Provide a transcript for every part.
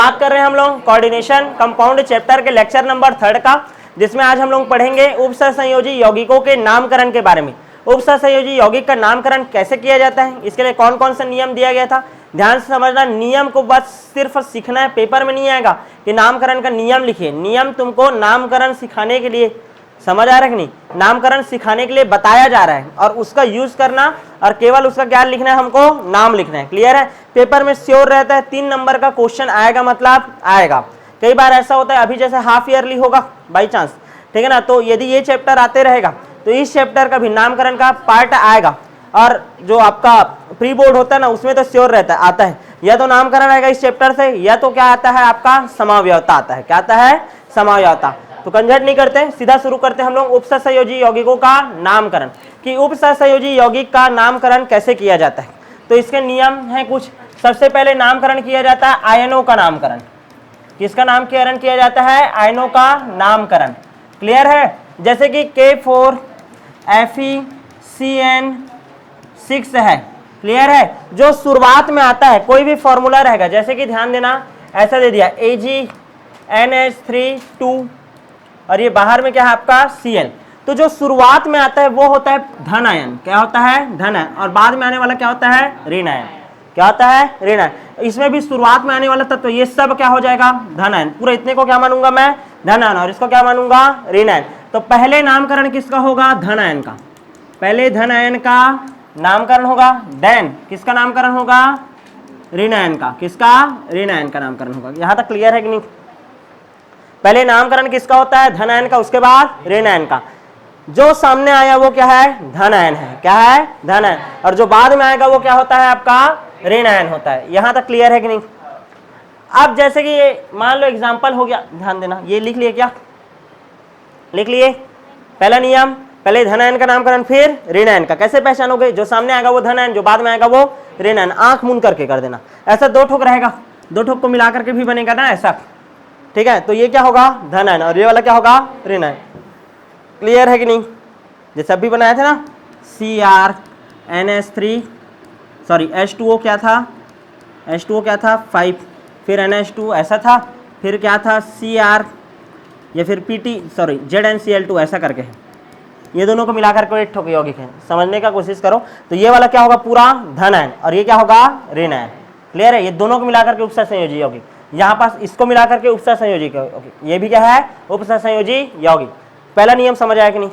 बात कर रहे हैं हम लोग कोऑर्डिनेशन कंपाउंड चैप्टर के लेक्चर नंबर 3 का, जिसमें आज हम लोग पढ़ेंगे उपसहसंयोजी यौगिकों के नामकरण के बारे में। उपसहसंयोजी यौगिक का नामकरण कैसे किया जाता है, इसके लिए कौन कौन सा नियम दिया गया था, ध्यान से समझना। नियम को बस सिर्फ सीखना है, पेपर में नहीं आएगा कि नामकरण का नियम लिखिए। नियम तुमको नामकरण सिखाने के लिए, समझ आ रहा है कि नहीं, नामकरण सिखाने के लिए बताया जा रहा है और उसका यूज करना और केवल उसका क्या लिखना है, हमको नाम लिखना है। क्लियर है? पेपर में श्योर रहता है 3 नंबर का क्वेश्चन आएगा, मतलब आएगा। कई बार ऐसा होता है, अभी जैसे हाफ ईयरली होगा बाई चांस, ठीक है ना, तो यदि ये चैप्टर आते रहेगा तो इस चैप्टर का भी नामकरण का पार्ट आएगा। और जो आपका प्री बोर्ड होता है ना, उसमें तो श्योर रहता है, आता है या तो नामकरण आएगा इस चैप्टर से, या तो क्या आता है आपका समावयवता आता है। क्या आता है? समावयवता। तो कंजट नहीं करते, सीधा शुरू करते हैं हम लोग उपसहसंयोजी यौगिकों का नामकरण, कि उपसहसंयोजी यौगिक का नामकरण कैसे किया जाता है। तो इसके नियम हैं कुछ। सबसे पहले नामकरण किया जाता है आयनों का नामकरण। किसका नामकरण किया जाता है? आयनों का नामकरण। क्लियर है? जैसे कि K4FeCN6 है। क्लियर है? जो शुरुआत में आता है कोई भी फॉर्मूला रहेगा, जैसे कि ध्यान देना, ऐसा दे दिया AgNH3 और ये बाहर में क्या है आपका Cl। तो जो शुरुआत में आता है वो होता है धन आयन। क्या होता है? धन आयन। और बाद में आने वाला क्या होता है? ऋण आयन। क्या होता है? ऋण आयन। इसमें भी शुरुआत में आने वाला तत्व ये सब क्या हो जाएगा? धन आयन। पूरा इतने को क्या मानूंगा मैं? धन आयन। और इसको क्या मानूंगा? ऋण आयन। तो पहले नामकरण किसका होगा? धन आयन का। पहले धन आयन का नामकरण होगा, देन किसका नामकरण होगा? ऋण आयन का। किसका? ऋण आयन का नामकरण होगा। यहां तक क्लियर है कि नहीं? पहले नामकरण किसका होता है? धन आयन का, उसके बाद ऋण आयन का। जो सामने आया वो क्या है? धन आयन है। क्या है? धन आयन। और जो बाद में आएगा वो क्या होता है आपका? ऋण आयन होता है। यहां तक क्लियर है कि नहीं? अब जैसे कि ये मान लो एग्जांपल हो गया, ध्यान देना, ये लिख लिए क्या? लिख लिए? पहला नियम, पहले धन आयन का नामकरण फिर ऋण आयन का। कैसे पहचानोगे? जो सामने आएगा वो धन आयन, जो बाद में आएगा वो ऋण आयन। आंख मूंद करके कर देना। ऐसा 2 ठोक रहेगा, 2 ठोक को मिला करके भी बनेगा ना ऐसा, ठीक है। तो ये क्या होगा? धन आयन, और ये वाला क्या होगा? ऋण आयन। क्लियर है कि नहीं? जैसे अभी बनाया था ना, CrNH3 सॉरी H2O क्या था? H2O क्या था? 5, फिर NH2 ऐसा था, फिर क्या था? Cr, या फिर PT सॉरी ZnCl2 ऐसा करके है। ये दोनों को मिलाकर के एक ठोक यौगिक है। समझने का कोशिश करो। तो ये वाला क्या होगा? पूरा धन आयन, और ये क्या होगा? ऋण आयन। क्लियर है? ये दोनों को मिलाकर के उपसहसंयोजी यौगिक। यहाँ पास इसको मिलाकर के उपसहसंयोजी यौगिक, ये भी क्या है? उपसहसंयोजी यौगिक। पहला नियम समझ आया कि नहीं?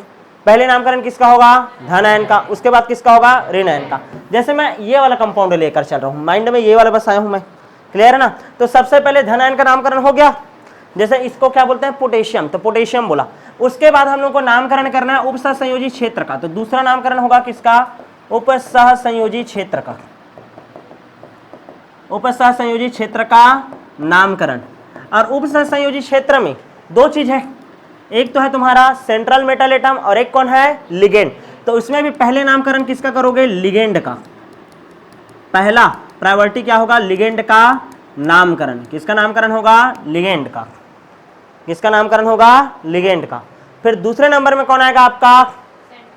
पहले नामकरण किसका होगा? धन आयन का, उसके बाद किसका होगा? ऋण आयन का। जैसे मैं ये वाला कंपाउंड लेकर चल रहा हूँ, माइंड में ये वाला बस आया हूँ मैं। क्लियर है ना? तो सबसे पहले धन आयन का नामकरण हो गया। जैसे इसको क्या बोलते हैं? पोटेशियम, तो पोटेशियम बोला। उसके बाद हम लोग को नामकरण करना है उपसहसंयोजी क्षेत्र का। तो दूसरा नामकरण होगा किसका? उपसहसंयोजी क्षेत्र का। उपसहसंयोजी क्षेत्र का नामकरण। और उपसहसंयोजी क्षेत्र में 2 चीज है, एक तो है तुम्हारा सेंट्रल मेटल एटम और एक कौन है? लिगेंड। तो उसमें भी पहले नामकरण किसका करोगे? लिगेंड का। पहला प्रायोरिटी क्या होगा? लिगेंड का नामकरण। किसका नामकरण होगा? लिगेंड का। किसका नामकरण होगा? लिगेंड का। फिर दूसरे नंबर में कौन आएगा आपका?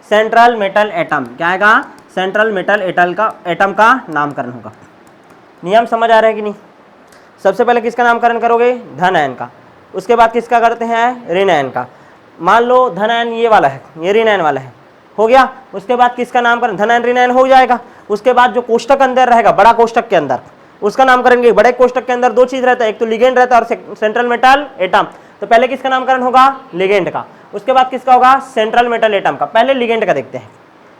Central metal atom. क्या आएगा? सेंट्रल मेटल एटम का नामकरण होगा। नियम समझ आ रहा है कि नहीं? सबसे पहले किसका नामकरण करोगे? धन आयन का। उसके बाद किसका करते हैं? ऋण आयन का। मान लो धन आयन ये वाला है, ये ऋण आयन वाला है, हो गया। उसके बाद किसका नामकरण? धन आयन ऋण आयन हो जाएगा। उसके बाद जो कोष्टक अंदर रहेगा, बड़ा कोष्टक के अंदर, उसका नाम करेंगे। बड़े कोष्टक के अंदर 2 चीज रहता है, एक तो लिगेंड रहता है और सेंट्रल मेटल एटम। तो पहले किसका नामकरण होगा? लिगेंड का। उसके बाद किसका होगा? सेंट्रल मेटल एटम का। पहले लिगेंड का देखते हैं।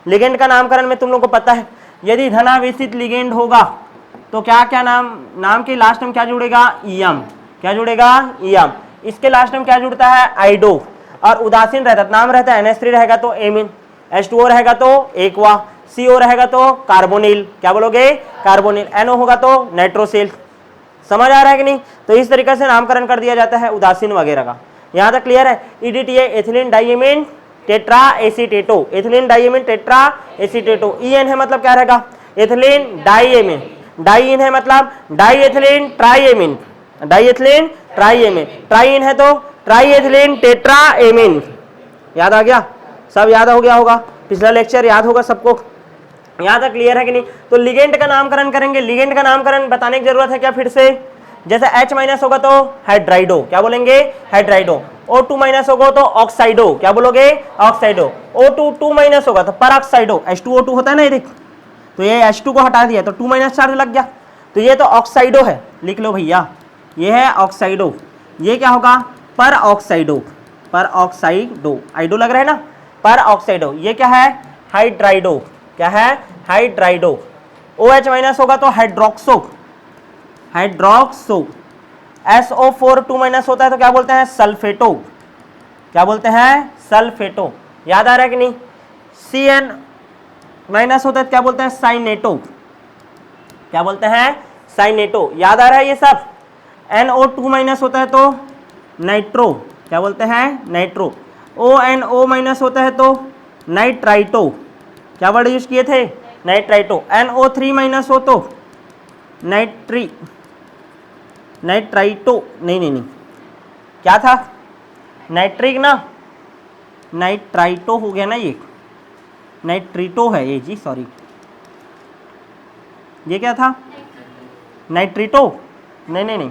लिगेंड का नामकरण में तुम लोग को पता है, यदि धनावेशित लिगेंड होगा तो क्या क्या नाम के लास्ट में क्या जुड़ेगा? ईएम। क्या जुड़ेगा? ईएम। इसके लास्ट में क्या जुड़ता है? आइडो। और उदासीन रहता है, नाम रहता है NH3 रहेगा तो एमिन, H2O रहेगा तो एक्वा, CO रहेगा तो कार्बोनिल। क्या बोलोगे? कार्बोनिल। NO होगा तो नाइट्रोसिल। समझ आ रहा है कि नहीं? तो इस तरीके से नामकरण कर दिया जाता है उदासीन वगैरह का। यहां तक क्लियर है? EDTA ethylene diamine tetra acetato. Ethylene diamine tetra acetato. EN है मतलब क्या रहेगा? Ethylene diamine. डाइइन है मतलब डाइएथिलीन ट्राइएमीन। डाइएथिलीन ट्राइएमीन। ट्राइइन है तो ट्राइएथिलीन टेट्रा एमीन। याद आ गया? सब याद हो गया होगा? पिछला लेक्चर याद होगा सबको? यहां तक क्लियर है कि नहीं? तो लिगेंड का नामकरण करेंगे। लिगेंड का नामकरण बताने की जरूरत है क्या? फिर से जैसे H माइनस होगा तो हाइड्राइडो, क्या बोलेंगे? हाइड्राइडो। O2 माइनस होगा तो ऑक्साइडो, क्या बोलोगे? ऑक्साइडो। O2 2 माइनस होगा तो परऑक्साइडो, H2O2 होता है ना ये देख, तो ये H2 को हटा दिया तो 2 माइनस चार्ज लग गया, तो ये तो ऑक्साइडो है, लिख लो भैया, ये है ऑक्साइडो। ये क्या होगा? पर ऑक्साइडो, पर ऑक्साइडो, आइडो लग रहा है ना, पर ऑक्साइडो। ये क्या है? हाइड्राइडो, क्या है? हाइड्राइडो। OH माइनस होगा तो हाइड्रोक्सो, हाइड्रोक्सो। SO4 2 माइनस होता है तो क्या बोलते हैं? सल्फेटो, क्या बोलते हैं? सल्फेटो। याद आ रहा है कि नहीं? CN माइनस होता है तो क्या बोलते हैं? साइनेटो, क्या बोलते हैं? साइनेटो। याद आ रहा है ये सब? NO2 माइनस होता है तो नाइट्रो, क्या बोलते हैं? नाइट्रो। ONO माइनस होता है तो नाइट्राइटो, क्या वर्ड यूज किए थे? नाइट्राइटो। NO3 माइनस हो तो नाइट्राइटो, नहीं, क्या था? नाइट्रिक ना, नाइट्राइटो हो गया ना, ये नाइट्रिटो है ये जी, सॉरी, ये क्या था? नाइट्रिटो, नहीं,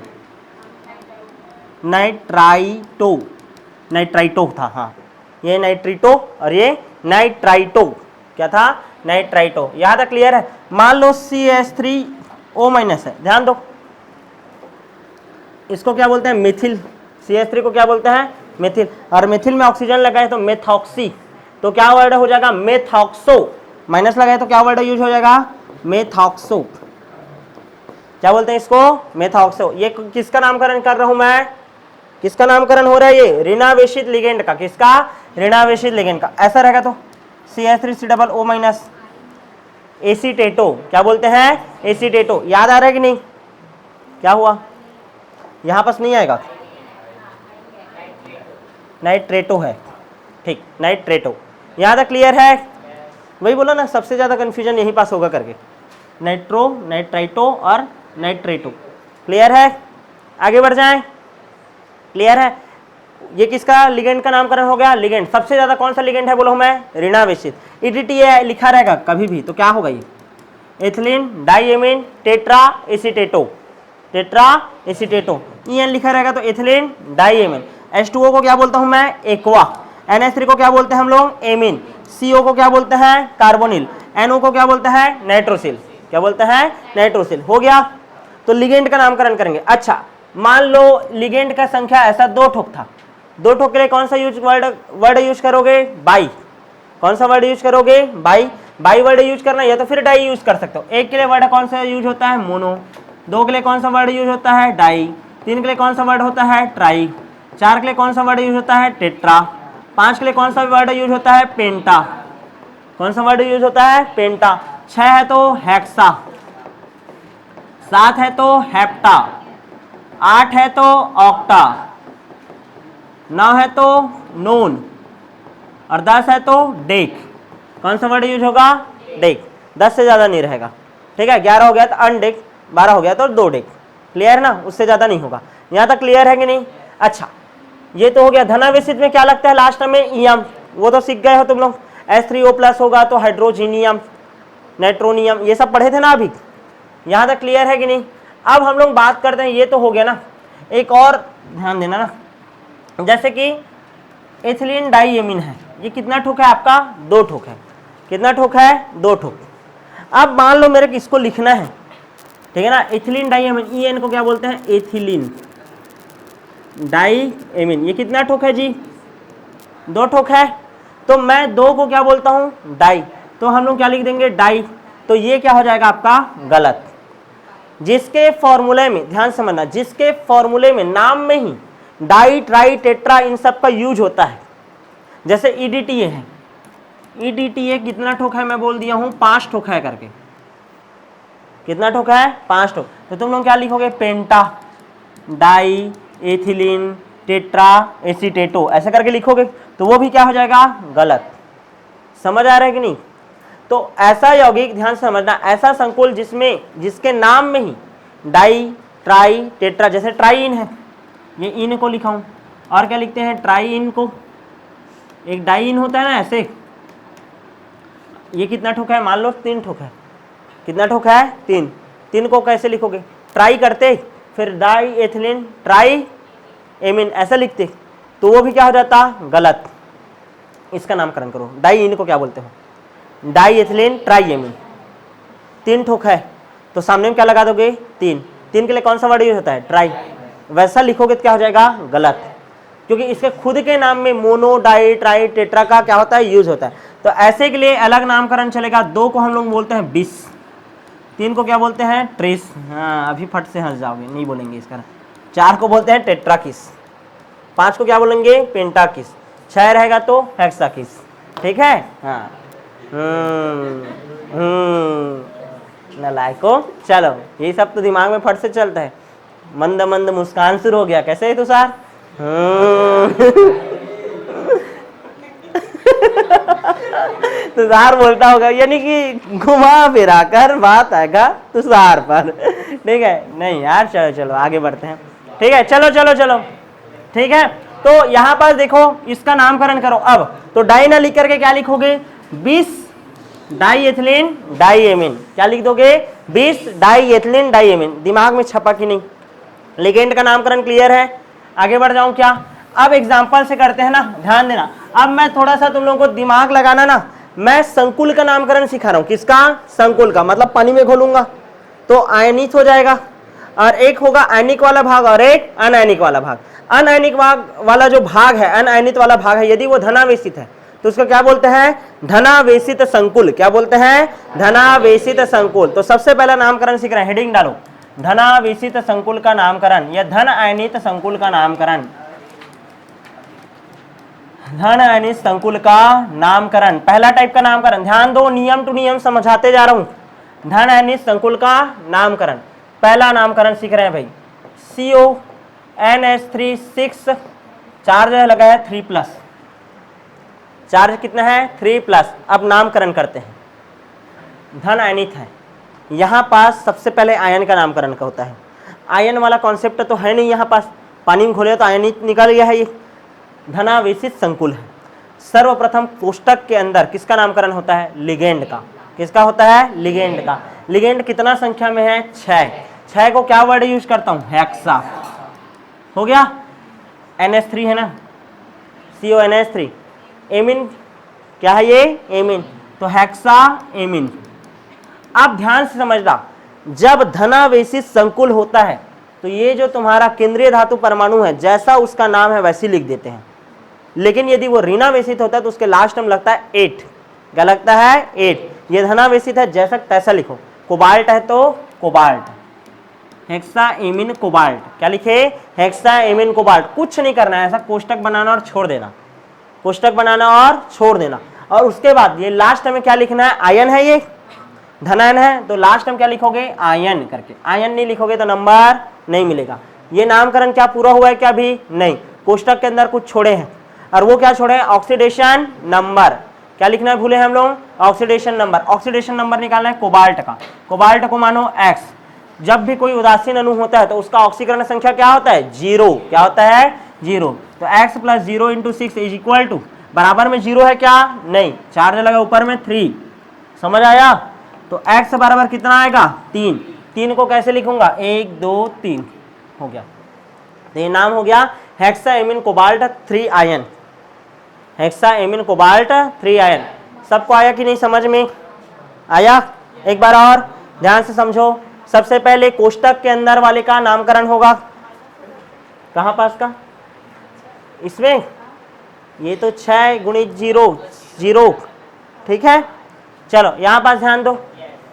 नाइट्राइटो, नाइट्राइटो था, हाँ, ये नाइट्रिटो और ये नाइट्राइटो, क्या था? नाइट्राइटो। यहाँ तक क्लियर है? मान लो CH3O माइनस है, ध्यान दो, इसको क्या बोलते हैं? मिथिल। CH3 को क्या बोलते हैं? मिथिल। और मिथिल में ऑक्सीजन लगाए तो मेथॉक्सी, तो क्या वर्ड हो जाएगा? मेथॉक्सो। माइनस लगाए तो क्या वर्ड यूज हो जाएगा? मेथॉक्सो। क्या बोलते हैं इसको? मेथॉक्सो। ये किसका नामकरण कर रहा हूं मैं? किसका नामकरण हो रहा है? ये ऋणावेशित लिगेंड का। किसका? ऋणावेशित लिगेंड का। ऐसा रहेगा तो CH3COO माइनस, एसीटेटो, क्या बोलते हैं? एसीटेटो। याद आ रहा है कि नहीं? क्या हुआ? यहां पास नहीं आएगा, नाइट्रेटो है, ठीक, नाइट्रेटो। यहां तक क्लियर है? वही बोला ना, सबसे ज्यादा कंफ्यूजन यहीं पास होगा करके, नाइट्रो, नाइट्राइटो और नाइट्रेटो। क्लियर है? आगे बढ़ जाएं। क्लियर है? ये किसका लिगेंड का नामकरण हो गया? लिगेंड। सबसे ज्यादा कौन सा लिगेंड है बोलो मैं? ऋणावेशित। EDTA लिखा रहेगा कभी भी तो क्या होगा? ये ethylene diamine tetra acetato, tetra acetato. EN लिखा रहेगा तो एथिलीन डाइएमीन। H2O को क्या बोलता हूं मैं? एक्वा। NH3 को क्या बोलते हैं हम लोग? एमीन। CO को क्या बोलते हैं? कार्बोनिल। NO को क्या बोलते हैं? नाइट्रोसिल, क्या बोलते हैं? नाइट्रोसिल। हो गया? तो लिगेंड का नामकरण करेंगे। अच्छा, मान लो लिगेंड का संख्या ऐसा 2 ठोक था, 2 ठोक के लिए कौन सा वर्ड यूज करोगे? बाई। कौन सा वर्ड यूज करोगे? बाई। बाई वर्ड यूज करना या तो फिर डाई यूज कर सकते हो। एक के लिए वर्ड कौन सा यूज होता है? मोनो। 2 के लिए कौन सा वर्ड यूज होता है? डाई। 3 के लिए कौन सा वर्ड होता है? ट्राई। 4 के लिए कौन सा वर्ड यूज होता है? टेट्रा। 5 के लिए कौन सा वर्ड यूज होता है? पेंटा। कौन सा वर्ड यूज होता है? पेंटा। 6 है तो हेक्सा, 7 है तो हेप्टा, 8 है तो ऑक्टा, 9 है तो नोन और 10 है तो डेक। कौन सा वर्ड यूज होगा? डेक। 10 से ज्यादा नहीं रहेगा, ठीक है। 11 हो गया तो अनडेक, 12 हो गया तो 2 डेक। क्लियर ना? उससे ज्यादा नहीं होगा। यहां तक क्लियर है कि नहीं? अच्छा, ये तो हो गया। धनावेशित में क्या लगता है लास्ट में? ईयम। वो तो सीख गए हो तुम लोग। H3O+ होगा तो हाइड्रोजीनियम, नाइट्रोनियम, ये सब पढ़े थे ना अभी। यहां तक क्लियर है कि नहीं? अब हम लोग बात करते हैं, ये तो हो गया ना, एक और ध्यान देना ना, जैसे कि एथिलीन डाइएमीन है, ये कितना ठोक है आपका? 2 ठोक है। कितना ठोक है? 2 ठोक। अब मान लो मेरे को इसको लिखना है, ठीक है ना, एथिलीन डाइएमीन, EN को क्या बोलते हैं? Ethylene diamine. ये कितना ठोक है जी? 2 ठोक है। तो मैं 2 को क्या बोलता हूं? डाई। तो हम लोग क्या लिख देंगे? डाई। तो ये क्या हो जाएगा आपका? गलत। जिसके फॉर्मूले में, ध्यान समझना, जिसके फॉर्मूले में नाम में ही डाई, ट्राई, टेट्रा इन सब का यूज होता है, जैसे EDTA है, EDTA कितना ठोक है? मैं बोल दिया हूं 5 ठोक है करके। कितना ठोक है? 5 ठोक। तो तुम लोग क्या लिखोगे? पेंटा, डाई, एथिलीन, टेट्रा, एसीटेटो, ऐसे करके लिखोगे, तो वो भी क्या हो जाएगा? गलत। समझ आ रहा है कि नहीं? तो ऐसा यौगिक, ध्यान समझना, ऐसा संकुल जिसके नाम में ही डाई, ट्राई, टेट्रा, जैसे ट्राईन है, ये इन को लिखा हूं, और क्या लिखते हैं? ट्राईन को। एक डाईन होता है ना ऐसे, ये कितना ठोक है? मान लो 3 ठोक है। कितना ठोक है? 3। 3 को कैसे लिखोगे? ट्राई करते फिर डाई एथिलीन ट्राई एमिन ऐसा लिखते तो वो भी क्या हो जाता, गलत। इसका नामकरण करो। डाई इन को क्या बोलते हो, डाई एथिलीन ट्राई एमिन। 3 ठोक है तो सामने में क्या लगा दोगे, 3। 3 के लिए कौन सा वर्ड यूज होता है, ट्राई। वैसा लिखोगे तो क्या हो जाएगा, गलत, क्योंकि इसके खुद के नाम में मोनो डाई ट्राई टेट्रा का क्या होता है, यूज होता है। तो ऐसे के लिए अलग नामकरण चलेगा। 2 को हम लोग बोलते हैं बिस, 3 को क्या बोलते हैं, ट्रेस। हाँ अभी फट से हंस जाओगे, नहीं बोलेंगे इसका। 4 को बोलते हैं टेट्राकिस, 5 को क्या बोलेंगे, पेंटाकिस, 6 रहेगा तो हेक्साकिस। ठीक है। हाँ नालायको। चलो ये सब तो दिमाग में फट से चलता है। मंद मंद मुस्कान शुरू हो गया, कैसे है तुषार? तुषार बोलता होगा, यानी कि घुमा फिरा कर बात आएगा तुषार पर। ठीक है, नहीं यार चलो चलो आगे बढ़ते हैं। ठीक है, चलो चलो चलो। ठीक है, तो यहाँ पर देखो इसका नामकरण करो। अब तो डाई ना लिख करके क्या लिखोगे, 20 डाई एथिलीन डाई एमिन। क्या लिख दोगे, 20 डाई एथिलीन डाई एमिन। दिमाग में छपा कि नहीं? लिगेंड का नामकरण क्लियर है। आगे बढ़ जाऊं क्या? अब एग्जाम्पल से करते हैं ना, ध्यान देना। अब मैं थोड़ा सा तुम लोगों को दिमाग लगाना ना, मैं संकुल का नामकरण सिखा रहा हूं। किसका? संकुल का। मतलब पानी में घोलूंगा तो आयनित हो जाएगा, और एक होगा आयनिक वाला भाग और एक अनायनिक वाला भाग। अनायनिक वाला जो भाग है, अनायनित वाला भाग है, यदि वो धनावेशित है तो उसको क्या बोलते हैं, धनावेशित संकुल। क्या बोलते हैं, धनावेशित संकुल। तो सबसे पहला नामकरण सीख रहे हैं, हेडिंग डालो, धनावेशित संकुल का नामकरण या धन आयनित संकुल का नामकरण। धन आयनित संकुल का नामकरण, पहला टाइप का नामकरण। ध्यान दो, नियम टू नियम समझाते जा रहा हूं। धन आयनित संकुल का नामकरण, पहला नामकरण सीख रहे हैं भाई, CONH3 6, चार्ज लगा है 3+, चार्ज कितना है 3+। अब नामकरण करते हैं, धन आयनित है। यहां पास सबसे पहले आयन का नामकरण का होता है। आयन वाला कॉन्सेप्ट तो है नहीं यहां पास, पानी में घोले तो आयनित निकल गया है। ये धनावेशित संकुल है। सर्वप्रथम कोष्टक के अंदर किसका नामकरण होता है, लिगेंड का। किसका होता है, लिगेंड का। लिगेंड कितना संख्या में है, 6। 6 को क्या वर्ड यूज करता हूं, हेक्सा। हो गया। NH3 है ना, CONH3। एमिन क्या है ये, एमिन, तो हेक्सा एमिन। आप ध्यान से समझना, जब धनावेशित संकुल होता है तो ये जो तुम्हारा केंद्रीय धातु परमाणु है, जैसा उसका नाम है वैसे लिख देते हैं। लेकिन यदि वो ऋणावेशित होता है तो उसके लास्ट में लगता है 8। क्या लगता है, 8। ये धनावेशित है, जैसा तैसा लिखो। कोबाल्ट है तो कोबाल्ट, हेक्सा एमिन कोबाल्ट। क्या लिखे, हेक्सा एमिन कोबाल्ट। कुछ नहीं करना है, ऐसा कोष्टक बनाना और छोड़ देना, कोष्टक बनाना और छोड़ देना। और उसके बाद ये लास्ट में क्या लिखना है, आयन है, ये धनायन है, तो लास्ट में क्या लिखोगे, आयन करके। आयन नहीं लिखोगे तो नंबर नहीं मिलेगा। ये नामकरण क्या पूरा हुआ है, क्या भी नहीं, कोष्टक के अंदर कुछ छोड़े हैं, और वो क्या छोड़े हैं, ऑक्सीडेशन नंबर। क्या लिखना है, भूले हम लोग, ऑक्सीडेशन नंबर। ऑक्सीडेशन नंबर निकालना है कोबाल्ट का। कोबाल्ट को मानो X। जब भी कोई उदासीन अणु होता है तो उसका ऑक्सीकरण संख्या क्या होता है, 0। क्या होता है, 0। तो X + 0 × 6 इज इक्वल टू, बराबर में 0 है क्या, नहीं, चार्ज लगा ऊपर में 3। समझ आया? तो X बराबर कितना आएगा, 3। 3 को कैसे लिखूंगा, 1 2 3 हो गया। तो ये नाम हो गया hexa ammine cobalt 3 ion. Hexa ammine cobalt 3 ion. सबको आया कि नहीं, समझ में आया? एक बार और ध्यान से समझो। सबसे पहले कोष्टक के अंदर वाले का नामकरण होगा, कहां पास का, इसमें। ये तो 6 × 0 0। ठीक है, चलो यहां पास ध्यान दो,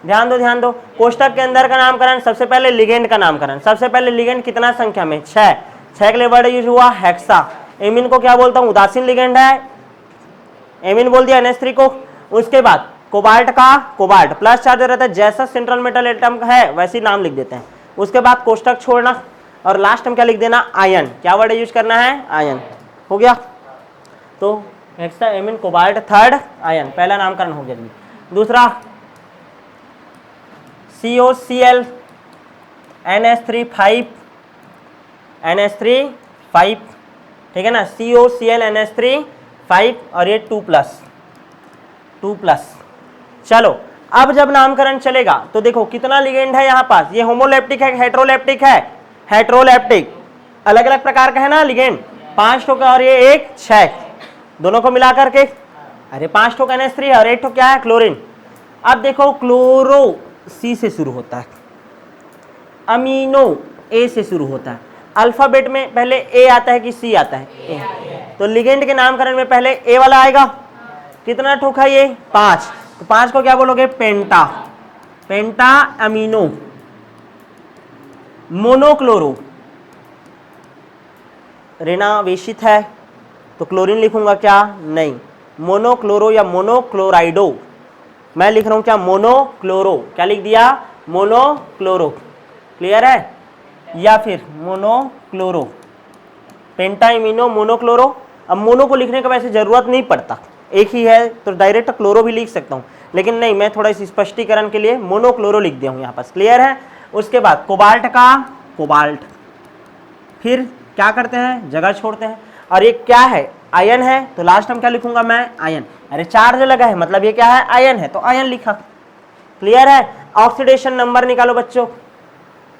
ध्यान दो, ध्यान दो। कोष्टक के अंदर का नामकरण, सबसे पहले लिगेंड का नामकरण। सबसे पहले लिगेंड कितना संख्या में, 6। 6 के लिए वर्ड यूज हुआ हेक्सा। एमिन को क्या बोलता हूं, उदासीन लिगेंड है, एमिन बोल दिया NH3 को। उसके बाद कोबाल्ट का, कोबाल्ट प्लस चार्ज रहता है, जैसा सेंट्रल मेटल एटम है वैसे नाम लिख देते हैं। उसके बाद कोष्टक छोड़ना, और लास्ट में क्या लिख देना, आयन। क्या वर्ड यूज करना है, आयन। हो गया। तो hexa ammine cobalt 3rd ion, पहला नामकरण हो गया। दूसरा COCl NH3 5, NH3 5, ठीक है ना, COCl NH3 5, और ये 2+। चलो अब जब नामकरण चलेगा तो देखो कितना लिगेंड है यहाँ पास, ये होमोलेप्टिक है, हेटेरोलेप्टिक है, हेट्रोलेप्टिक, अलग अलग प्रकार का है ना लिगेंड, 5 ठो का और ये एक 6, दोनों को मिला करके, अरे 5 ठो NH3 है और 1 ठो क्या है क्लोरीन। अब देखो क्लोरो C से शुरू होता है, अमीनो A से शुरू होता है, अल्फाबेट में पहले A आता है कि C आता है? A। तो लिगेंड के नामकरण में पहले A वाला आएगा। कितना ठोक है ये? 5। तो 5 को क्या बोलोगे? पेंटा, पेंटा अमीनो। मोनोक्लोरो, ऋणावेशित है तो क्लोरीन लिखूंगा क्या? नहीं, मोनोक्लोरो या मोनोक्लोराइडो, मैं लिख रहा हूं क्या? मोनोक्लोरो। क्या लिख दिया? मोनोक्लोरो। क्लियर है? या फिर मोनोक्लोरो, पेंटाइमिनो मोनोक्लोरो। अब मोनो को लिखने का वैसे जरूरत नहीं पड़ता, एक ही है तो डायरेक्ट क्लोरो भी लिख सकता हूं, लेकिन नहीं, मैं थोड़ा इस स्पष्टीकरण के लिए मोनोक्लोरो लिख दिया हूं यहां पास। क्लियर है? उसके बाद कोबाल्ट का कोबाल्ट, फिर क्या करते हैं? जगह छोड़ते हैं। और ये क्या है? आयन है, तो लास्ट में क्या लिखूंगा मैं? आयन। अरे चार्ज लगा है मतलब ये क्या है? आयन है, तो आयन लिखा। क्लियर है? ऑक्सीडेशन नंबर निकालो बच्चों,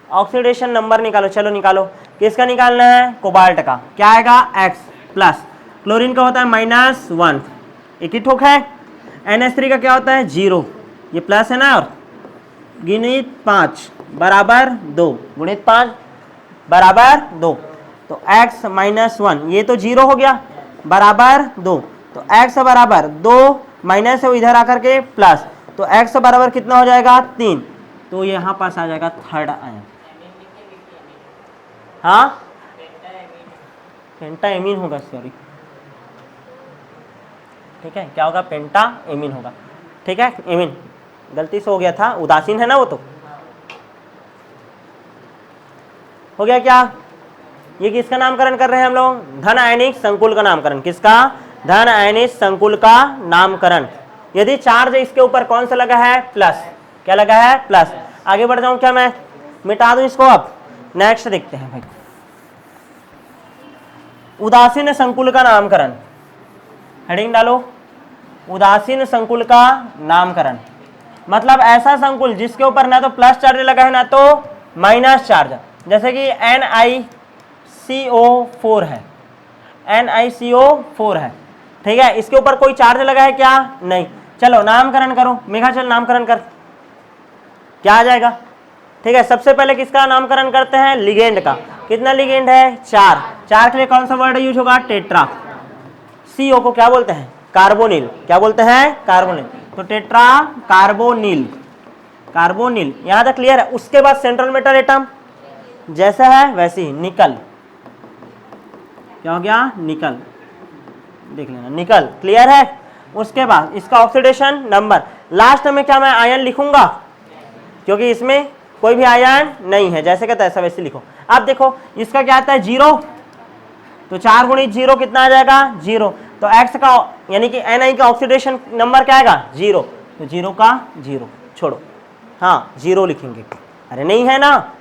ऑक्सीडेशन नंबर निकालो। चलो निकालो, किसका निकालना है? कोबाल्ट का। क्या आएगा? X प्लस, क्लोरीन का होता है -1, एक ही ठोक है। NH3 का क्या होता है? 0, ये प्लस है ना, और गुणित 5 बराबर 2, गुणित 5 बराबर 2, तो x -1, ये तो 0 हो गया, बराबर 2, तो x बराबर 2 माइनस है इधर आकर के प्लस, तो x बराबर कितना हो जाएगा? 3, तो यहाँ पास आ जाएगा थर्ड आयन। हाँ, पेंटा एमीन होगा, सॉरी, ठीक है, क्या होगा? पेंटा एमीन होगा। ठीक है, एमीन गलती से हो गया था, उदासीन है ना वो, तो हो गया क्या? ये किसका नामकरण कर रहे हैं हम लोग? धन आयनिक संकुल का नामकरण। किसका? धन आयनिक संकुल का नामकरण। यदि चार्ज इसके ऊपर कौन सा लगा है? प्लस। क्या लगा है? प्लस। आगे बढ़ जाऊं क्या मैं? मिटा दूं इसको। अब नेक्स्ट देखते हैं भाई, उदासीन संकुल का नामकरण। हेडिंग डालो, उदासीन संकुल का नामकरण। मतलब ऐसा संकुल जिसके ऊपर ना तो प्लस चार्ज लगा है ना तो माइनस चार्ज, जैसे कि NiCO4 है, NiCO4 है, ठीक है, इसके ऊपर कोई चार्ज लगा है क्या? नहीं। चलो नामकरण करो, मेघा चल नामकरण कर, क्या आ जाएगा? ठीक है, सबसे पहले किसका नामकरण करते हैं? लिगेंड का। कितना लिगेंड है? 4। 4 के लिए कौन सा वर्ड यूज होगा? टेट्रा। CO को क्या बोलते हैं? कार्बोनिल। क्या बोलते हैं? कार्बोनिल। तो टेट्रा कार्बोनिल, कार्बोनिल। यहां तक क्लियर है? उसके बाद सेंट्रल मेटल एटम जैसा है वैसे ही, निकल। क्या हो गया? निकल, देख लेना, निकल। क्लियर है? उसके बाद इसका ऑक्सीडेशन नंबर, लास्ट में क्या मैं आयन लिखूंगा? क्योंकि इसमें कोई भी आयन नहीं है, जैसे का तैसा वैसे लिखो। अब देखो इसका क्या आता है? 0, तो 4 गुणित 0 कितना आ जाएगा? 0। तो X का यानी कि Ni का ऑक्सीडेशन नंबर क्या आएगा? 0, तो 0 का 0 छोड़ो, हाँ 0 लिखेंगे। अरे नहीं है ना,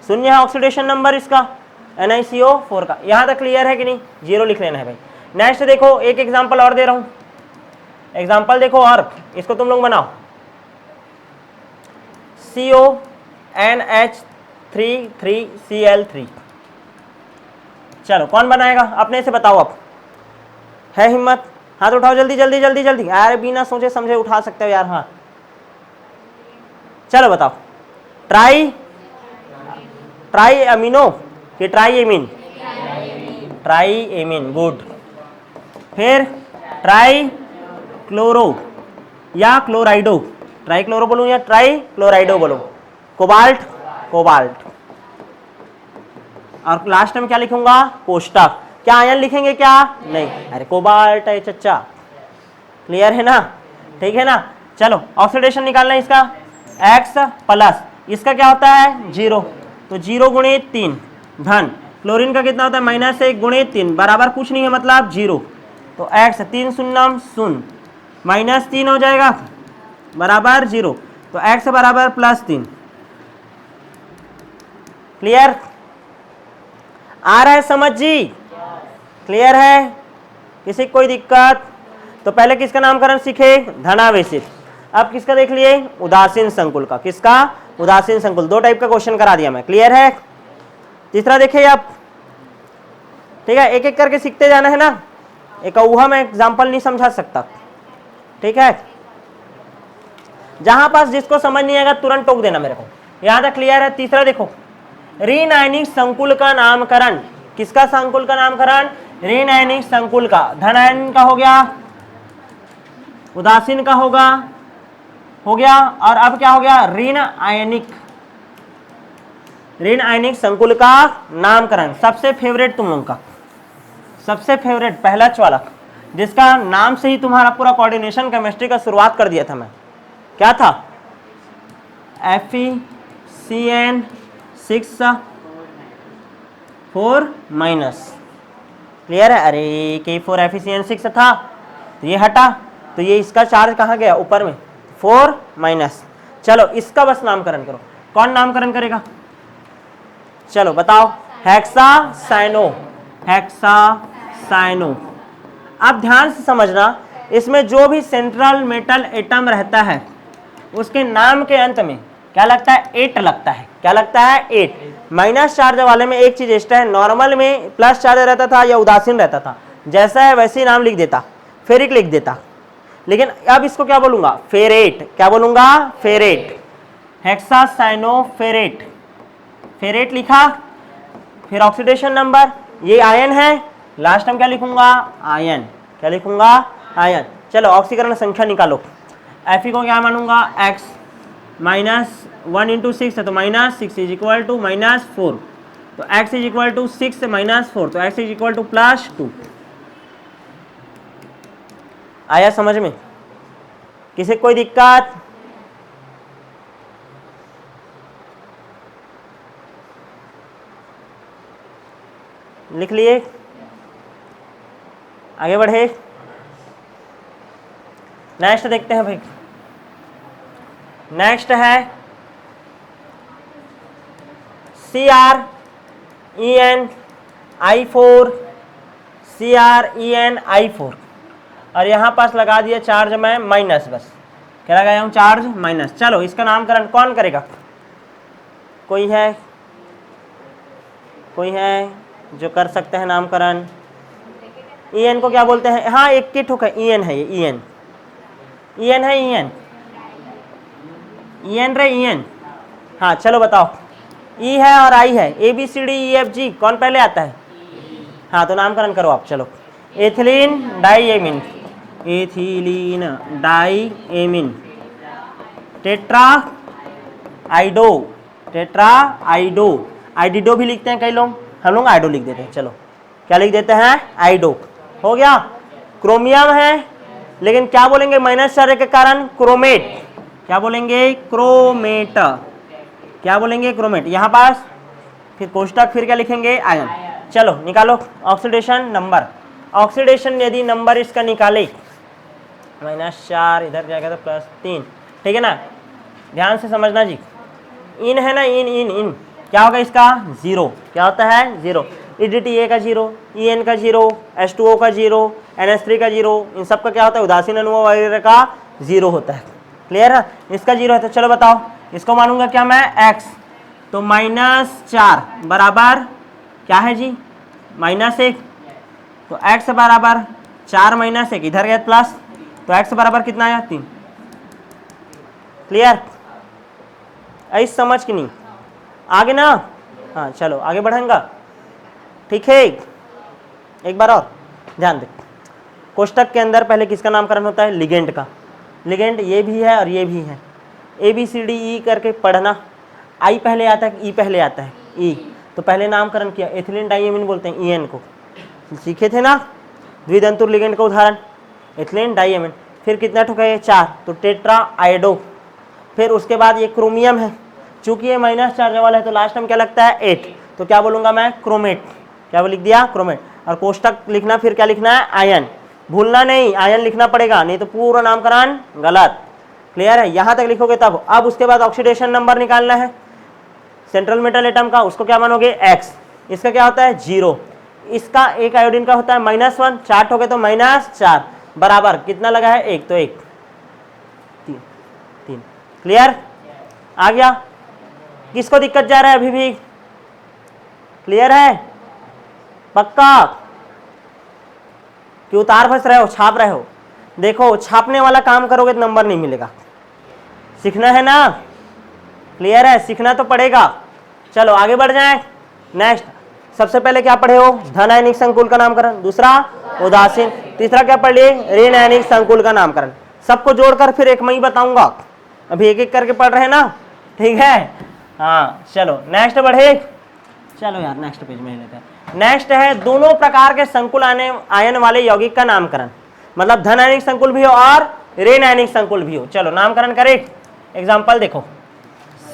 शून्य है ऑक्सीडेशन नंबर इसका NiCO4 का। यहां तक क्लियर है कि नहीं? 0 लिख लेना है भाई। नेक्स्ट देखो, एक एग्जांपल और दे रहा हूं, एग्जांपल देखो और इसको तुम लोग बनाओ। CONH3,3Cl3। चलो कौन बनाएगा? अपने से बताओ, अब है हिम्मत? हाथ उठाओ जल्दी जल्दी जल्दी जल्दी। यार बिना सोचे समझे उठा सकते हो यार हाथ। चलो बताओ। ट्राई अमीनो कि try amine? Try amine, good. फिर ट्राई क्लोरो या क्लोराइडो? ट्राई क्लोरो बोलूं या ट्राई क्लोराइडो बोलूं? Cobalt, cobalt. और लास्ट में क्या लिखूंगा? कोष्टक। क्या आयन लिखेंगे क्या? नहीं, अरे कोबाल्ट है चच्चा। क्लियर है ना? ठीक है ना? चलो ऑक्सीडेशन निकालना है इसका, X प्लस, इसका क्या होता है? 0, तो 0 गुणित 3 धन, क्लोरीन का कितना होता है? -1 गुणित 3 बराबर कुछ नहीं है, मतलब 0, तो X 3 शून्यम शून्य, -3 हो जाएगा बराबर 0, तो X बराबर +3। क्लियर? आ रहा है समझ जी? क्लियर है? किसी को कोई दिक्कत? तो पहले किसका नामकरण सीखे? धनावेशित। अब किसका देख लिए? उदासीन संकुल का। किसका? उदासीन संकुल। 2 टाइप का क्वेश्चन करा दिया मैं। क्लियर है? तीसरा देखिए आप, ठीक है, एक एक करके सीखते जाना है ना, एक ऊहा में एग्जाम्पल नहीं समझा सकता, ठीक है। जहां पास जिसको समझ नहीं आएगा तुरंत टोक देना मेरे को, यहां तक क्लियर है। तीसरा देखो, ऋणायनिक संकुल का नामकरण, किसका संकुल का नामकरण? ऋणायनिक संकुल का। धन आयन का हो गया, उदासीन का हो गया, और अब क्या हो गया? ऋण आयनिक, ऋण आयनिक संकुल का नामकरण। सबसे फेवरेट तुम लोगों का, सबसे फेवरेट पहला वाला, जिसका नाम से ही तुम्हारा पूरा कोऑर्डिनेशन केमिस्ट्री का शुरुआत कर दिया था मैं, क्या था? FeCN6 4 क्लियर है? अरे K4FeCN6 था तो ये हटा, तो ये इसका चार्ज कहाँ गया? ऊपर में 4-। चलो इसका बस नामकरण करो। कौन नामकरण करेगा? चलो बताओ। Hexacyano, hexacyano. अब ध्यान से समझना, इसमें जो भी सेंट्रल मेटल एटम रहता है उसके नाम के अंत में क्या लगता है? 8 लगता है। क्या लगता है? 8। माइनस चार्ज वाले में एक चीज एक्स्ट्रा है, नॉर्मल में प्लस चार्ज रहता था या उदासीन रहता था, जैसा है वैसे ही नाम लिख देता, फेरिक लिख देता। लेकिन अब इसको क्या बोलूंगा? फेरेट। क्या बोलूंगा? फेरेट। हेक्सासाइनोफेरेट, फेरेट लिखा। फिर ऑक्सीडेशन नंबर, ये आयन है, लास्ट में क्या लिखूंगा? आयन। क्या लिखूंगा? आयन। चलो ऑक्सीकरण संख्या निकालो। Fe को क्या मानूंगा? x -1 × 6 है तो -6 इज इक्वल टू -4, तो x इज इक्वल टू 6 से -4, तो x इज इक्वल टू +2। आया समझ में? किसी कोई दिक्कत? लिख लिए? आगे बढ़े। नेक्स्ट देखते हैं भाई। नेक्स्ट है CrEnI4, CrEnI4, और यहां पास लगा दिया चार्ज में माइनस, बस क्या लगाया हूं? Charge minus. चलो इसका नामकरण कौन करेगा? कोई है? कोई है जो कर सकते हैं नामकरण? En को क्या बोलते हैं? हाँ एक किट होगा, En है ये, En है, En रे, En। हाँ चलो बताओ। E है और I है, ABCDEFG, कौन पहले आता है? हाँ तो नामकरण करो आप। चलो ethylene diamine, ethylene diamine, tetra ido, tetra ido, idido भी लिखते हैं कई लोग, हम लोग आइडो लिख देते हैं। चलो क्या लिख देते हैं? आइडो। हो गया। क्रोमियम है, लेकिन क्या बोलेंगे माइनस चार्ज के कारण? क्रोमेट। क्या बोलेंगे? क्रोमेट। क्या बोलेंगे? क्रोमेट। यहां पास फिर कोष्टक, फिर क्या लिखेंगे? आयन। चलो निकालो ऑक्सीडेशन नंबर। ऑक्सीडेशन यदि नंबर इसका निकाले, -4 इधर जाएगा तो +3, ठीक है ना? ध्यान से समझना जी। इन है ना, इन क्या होगा इसका? 0। क्या होता है? 0। EDTA का 0, EN का 0, H2O का 0, NH3 का 0, इन सब का क्या होता है? उदासीन अणुओं वगैरह का 0 होता है। क्लियर है? इसका 0 है तो चलो बताओ, इसको मानूंगा क्या मैं? x, तो -4 बराबर क्या है जी? -1, तो x बराबर 4 - 1, इधर गया प्लस, तो x बराबर कितना आया? 3। क्लियर? ऐसे समझ कि नहीं? आगे ना? हाँ चलो आगे बढ़ेंगे, ठीक है। एक बार और ध्यान दे, कोष्टक के अंदर पहले किसका नामकरण होता है? लिगेंड का। लिगेंड ये भी है और ये भी है, ABCDE करके पढ़ना। आई पहले आता है, ई पहले आता है? ई। तो पहले नामकरण किया, एथिलीन डाइएमीन बोलते हैं EN को, सीखे थे ना द्विदंतुर लिगेंड का उदाहरण, एथिलीन डाइएमीन। फिर कितना ठोका है? 4, तो टेट्रा आइडो। फिर उसके बाद ये क्रोमियम है, चूंकि ये माइनस चार्ज वाला है तो लास्ट में क्या लगता है? 8, तो क्या बोलूंगा मैं? क्रोमेट। क्या लिख दिया? क्रोमेट। और कोष्टक लिखना, फिर क्या लिखना है? आयन। भूलना नहीं, आयन लिखना पड़ेगा, नहीं तो पूरा नामकरण गलत। क्लियर है? यहां तक लिखोगे तब। अब उसके बाद ऑक्सीडेशन नंबर निकालना है सेंट्रल मेटल एटम का, उसको क्या मानोगे? x। इसका क्या होता है? 0। इसका एक आयोडीन का होता है -1, 4 हो गए तो -4 बराबर कितना लगा है? 1, तो 1 3। क्लियर? आ गया? किसको दिक्कत जा रहा है अभी भी? क्लियर है? पक्का? क्यों उतार फंस रहे हो, छाप रहे हो? देखो छापने वाला काम करोगे तो नंबर नहीं मिलेगा, सीखना है ना। क्लियर है? सीखना तो पड़ेगा। चलो आगे बढ़ जाएं। नेक्स्ट, सबसे पहले क्या पढ़े हो? धन आयनिक संकुल का नामकरण, दूसरा उदासीन, तीसरा क्या पढ़ लिए? ऋण आयनिक संकुल का नामकरण। सबको जोड़कर फिर एक मैं ही बताऊंगा, अभी एक एक करके पढ़ रहे हैं ना, ठीक है? हाँ चलो नेक्स्ट बढ़े। चलो यार नेक्स्ट पेज में लेते हैं। नेक्स्ट है दोनों प्रकार के संकुल आयन वाले यौगिक का नामकरण, मतलब धन आयनिक संकुल भी हो और ऋण आयनिक संकुल भी हो। चलो नामकरण करें। एग्जांपल देखो,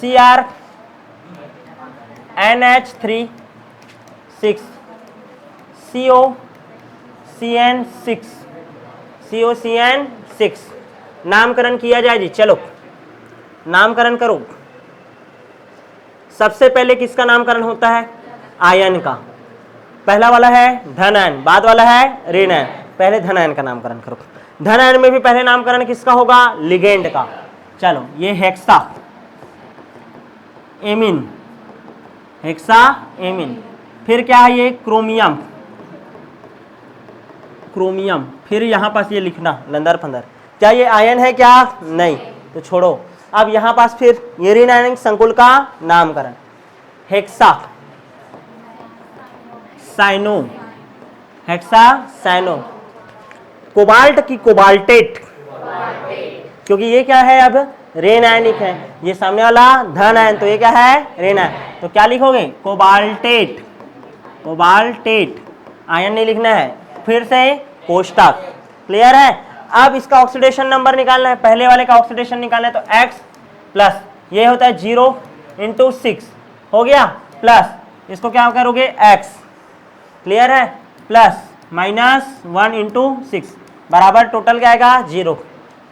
Cr NH3 6 COCN6 COCN6 नामकरण किया जाए जी। चलो नामकरण करो। सबसे पहले किसका नामकरण होता है? आयन का। पहला वाला है धन आयन, बाद वाला है ऋण आयन। पहले धन आयन का नामकरण करो। धन आयन में भी पहले नामकरण किसका होगा? लिगेंड का। चलो ये हेक्सा एमीन, हेक्सा एमीन। फिर क्या है? ये क्रोमियम, क्रोमियम। फिर यहां पास ये लिखना लंदर फंदर, क्या ये आयन है क्या? नहीं, तो छोड़ो। अब यहां पास फिर ये ऋण आयनिक संकुल का नामकरण, hexa cyano, hexa cyano. Cobalt की कोबाल्टेट, क्योंकि ये क्या है? अब ऋण आयनिक है, ये सामने वाला धन आयन, तो ये क्या है? ऋण आयन। तो क्या लिखोगे? Cobaltate, cobaltate. आयन नहीं लिखना है, फिर से कोष्टक। क्लियर है? अब इसका ऑक्सीडेशन नंबर निकालना है, पहले वाले का ऑक्सीडेशन निकालना है, तो x प्लस ये होता है 0 × 6 हो गया, प्लस इसको क्या करोगे? x। क्लियर है? प्लस -1 × 6 बराबर टोटल क्या आएगा? 0।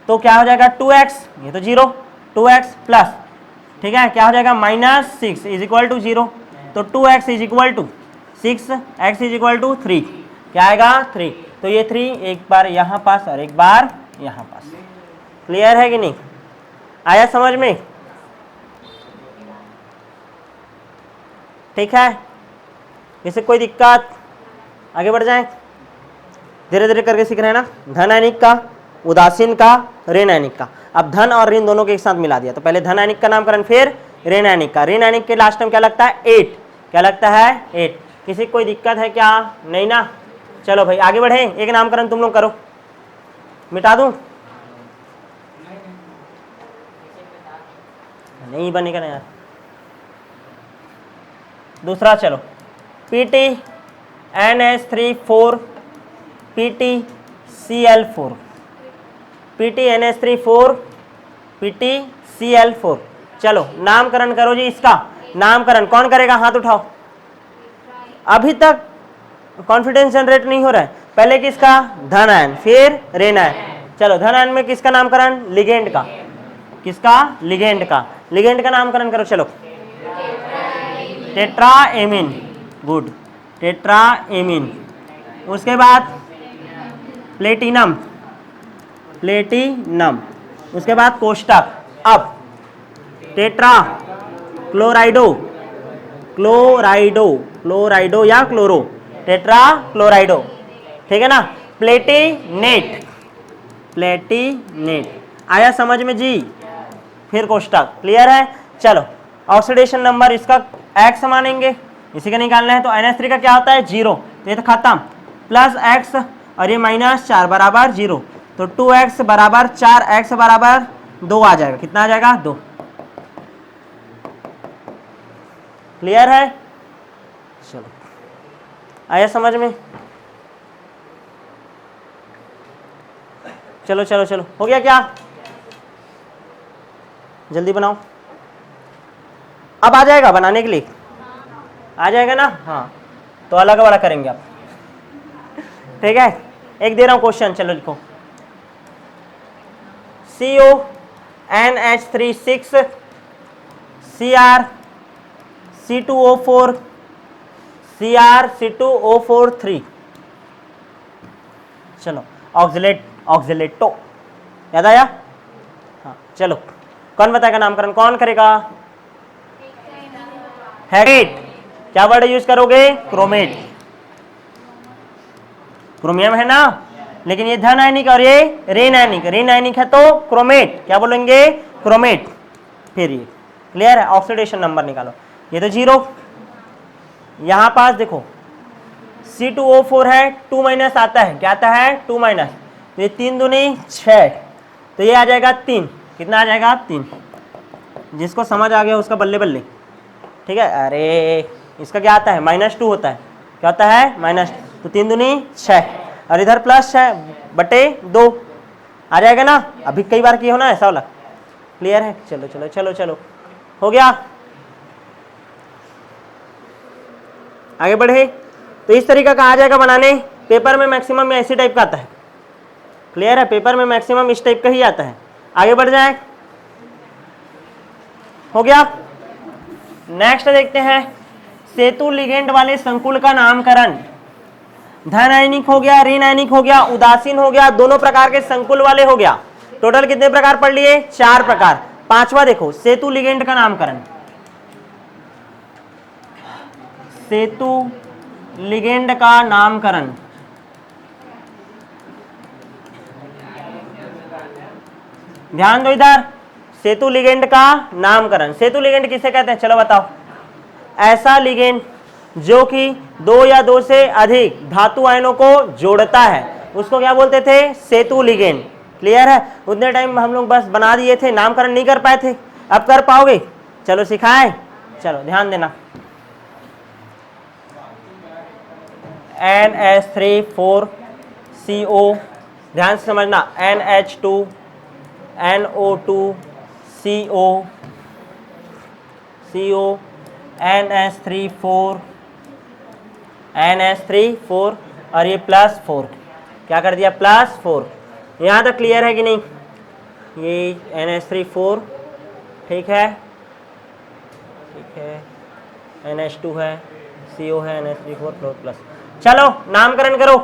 तो क्या हो जाएगा? 2x, ये तो 0, 2x प्लस, ठीक है, क्या हो जाएगा? -6 = 0। तो 2x = 6, x = 3, क्या आएगा? 3। तो ये 3 एक बार यहाँ पास और एक बार यहाँ पास। क्लियर है कि नहीं? आया समझ में? ठीक है, इससे कोई दिक्कत? आगे बढ़ जाएं, धीरे धीरे करके सीख रहे हैं ना। धन आयनिक का, उदासीन का, ऋण आयनिक का। अब धन और ऋण दोनों के एक साथ मिला दिया, तो पहले धन आयनिक का नामकरण, फिर ऋण आयनिक का। ऋण आयनिक के लास्ट में क्या लगता है? 8। क्या लगता है? 8। किसी कोई दिक्कत है क्या? नहीं ना। चलो भाई आगे बढ़े, एक नामकरण तुम लोग करो। मिटा दूं? नहीं बनेगा ना यार। दूसरा चलो, PT NH3 4 PTCl4, PT NH3 4 PTCl4। चलो नामकरण करो जी। इसका नामकरण कौन करेगा? हाथ उठाओ। अभी तक कॉन्फिडेंस जनरेट नहीं हो रहा है। पहले किसका? धन आयन, फिर ऋण आयन। चलो धन आयन में किसका नामकरण? लिगेंड का। किसका? लिगेंड का। लिगेंड का नामकरण करो। चलो टेट्राएमीन, गुड, टेट्राएमीन। उसके बाद प्लेटिनम, प्लेटिनम। उसके बाद कोष्टक। अब टेट्रा क्लोराइडो, क्लोराइडो, क्लोराइडो या क्लोरो, टेट्रा क्लोराइडो, ठीक है ना। Palatinate, Palatinate. आया समझ में जी? फिर कोष्टक। क्लियर है? चलो ऑक्सीडेशन नंबर इसका x मानेंगे, इसी का निकालना है। तो NH3 का क्या होता है? 0, तो ये तो खत्म, प्लस x और ये -4 बराबर 0, तो 2x बराबर 4, x बराबर 2 आ जाएगा। कितना आ जाएगा? 2। क्लियर है? चलो आया समझ में? चलो चलो चलो, हो गया क्या? जल्दी बनाओ। अब आ जाएगा बनाने के लिए? आ जाएगा ना? हाँ, तो अलग वाला करेंगे आप, ठीक है। एक दे रहा हूं क्वेश्चन, चलो लिखो। CONH3 6 Cr C2O4 Cr C2O4 3। चलो ऑक्सिलेटो याद आया? हाँ चलो, कौन बताएगा नामकरण? कौन करेगा? हेक्सेट, क्या वर्ड यूज करोगे? क्रोमेट। क्रोमियम है ना, लेकिन ये धन आयनिक और ये ऋण आयनिक, ऋण आयनिक है तो क्रोमेट, क्या बोलेंगे? क्रोमेट। फिर ये क्लियर है, ऑक्सीडेशन नंबर निकालो। ये तो 0, यहां पास देखो C2O4 है, 2 माइनस आता है, क्या आता है? 2 माइनस, तो ये 3 दूनी 6, तो ये आ जाएगा 3, कितना आ जाएगा? 3। जिसको समझ आ गया उसका बल्ले बल्ले, ठीक है। अरे इसका क्या आता है? -2 होता है, क्या होता है? -2, तो 3 दूनी 6 और इधर +6/2 आ जाएगा ना। अभी कई बार किए हो ना ऐसा वाला, क्लियर है? चलो चलो चलो चलो, हो गया, आगे बढ़े। तो इस तरीका का आ जाएगा बनाने। पेपर में मैक्सिमम ऐसी टाइप का आता है, क्लियर है? पेपर में मैक्सिमम इस टाइप का ही आता है। आगे बढ़ जाए, हो गया। नेक्स्ट देखते हैं सेतु लिगेंड वाले संकुल का नामकरण। धन आयनिक हो गया, ऋण आयनिक हो गया, उदासीन हो गया, दोनों प्रकार के संकुल वाले हो गया। टोटल कितने प्रकार पढ़ लिए? 4 प्रकार। पांचवा देखो, सेतु लिगेंड का नामकरण। सेतु लिगेंड का नामकरण, ध्यान दो इधर। सेतु लिगेंड का नामकरण, सेतु लिगेंड किसे कहते हैं? चलो बताओ। ऐसा लिगेंड जो कि 2 या 2 से अधिक धातु आयनों को जोड़ता है, उसको क्या बोलते थे? सेतु लिगेंड। क्लियर है? उतने टाइम हम लोग बस बना दिए थे, नामकरण नहीं कर पाए थे, अब कर पाओगे? चलो सिखाएं, चलो ध्यान देना। NH3,4CO, ध्यान से समझना, NH2, NO2, CO, CO, NH3,4, NH3,4 और ये +4, क्या कर दिया? +4। यहाँ तक क्लियर है कि नहीं? ये NH3,4, ठीक है, ठीक है, NH2 है, CO है, NH3,4 प्लस। चलो नामकरण करो।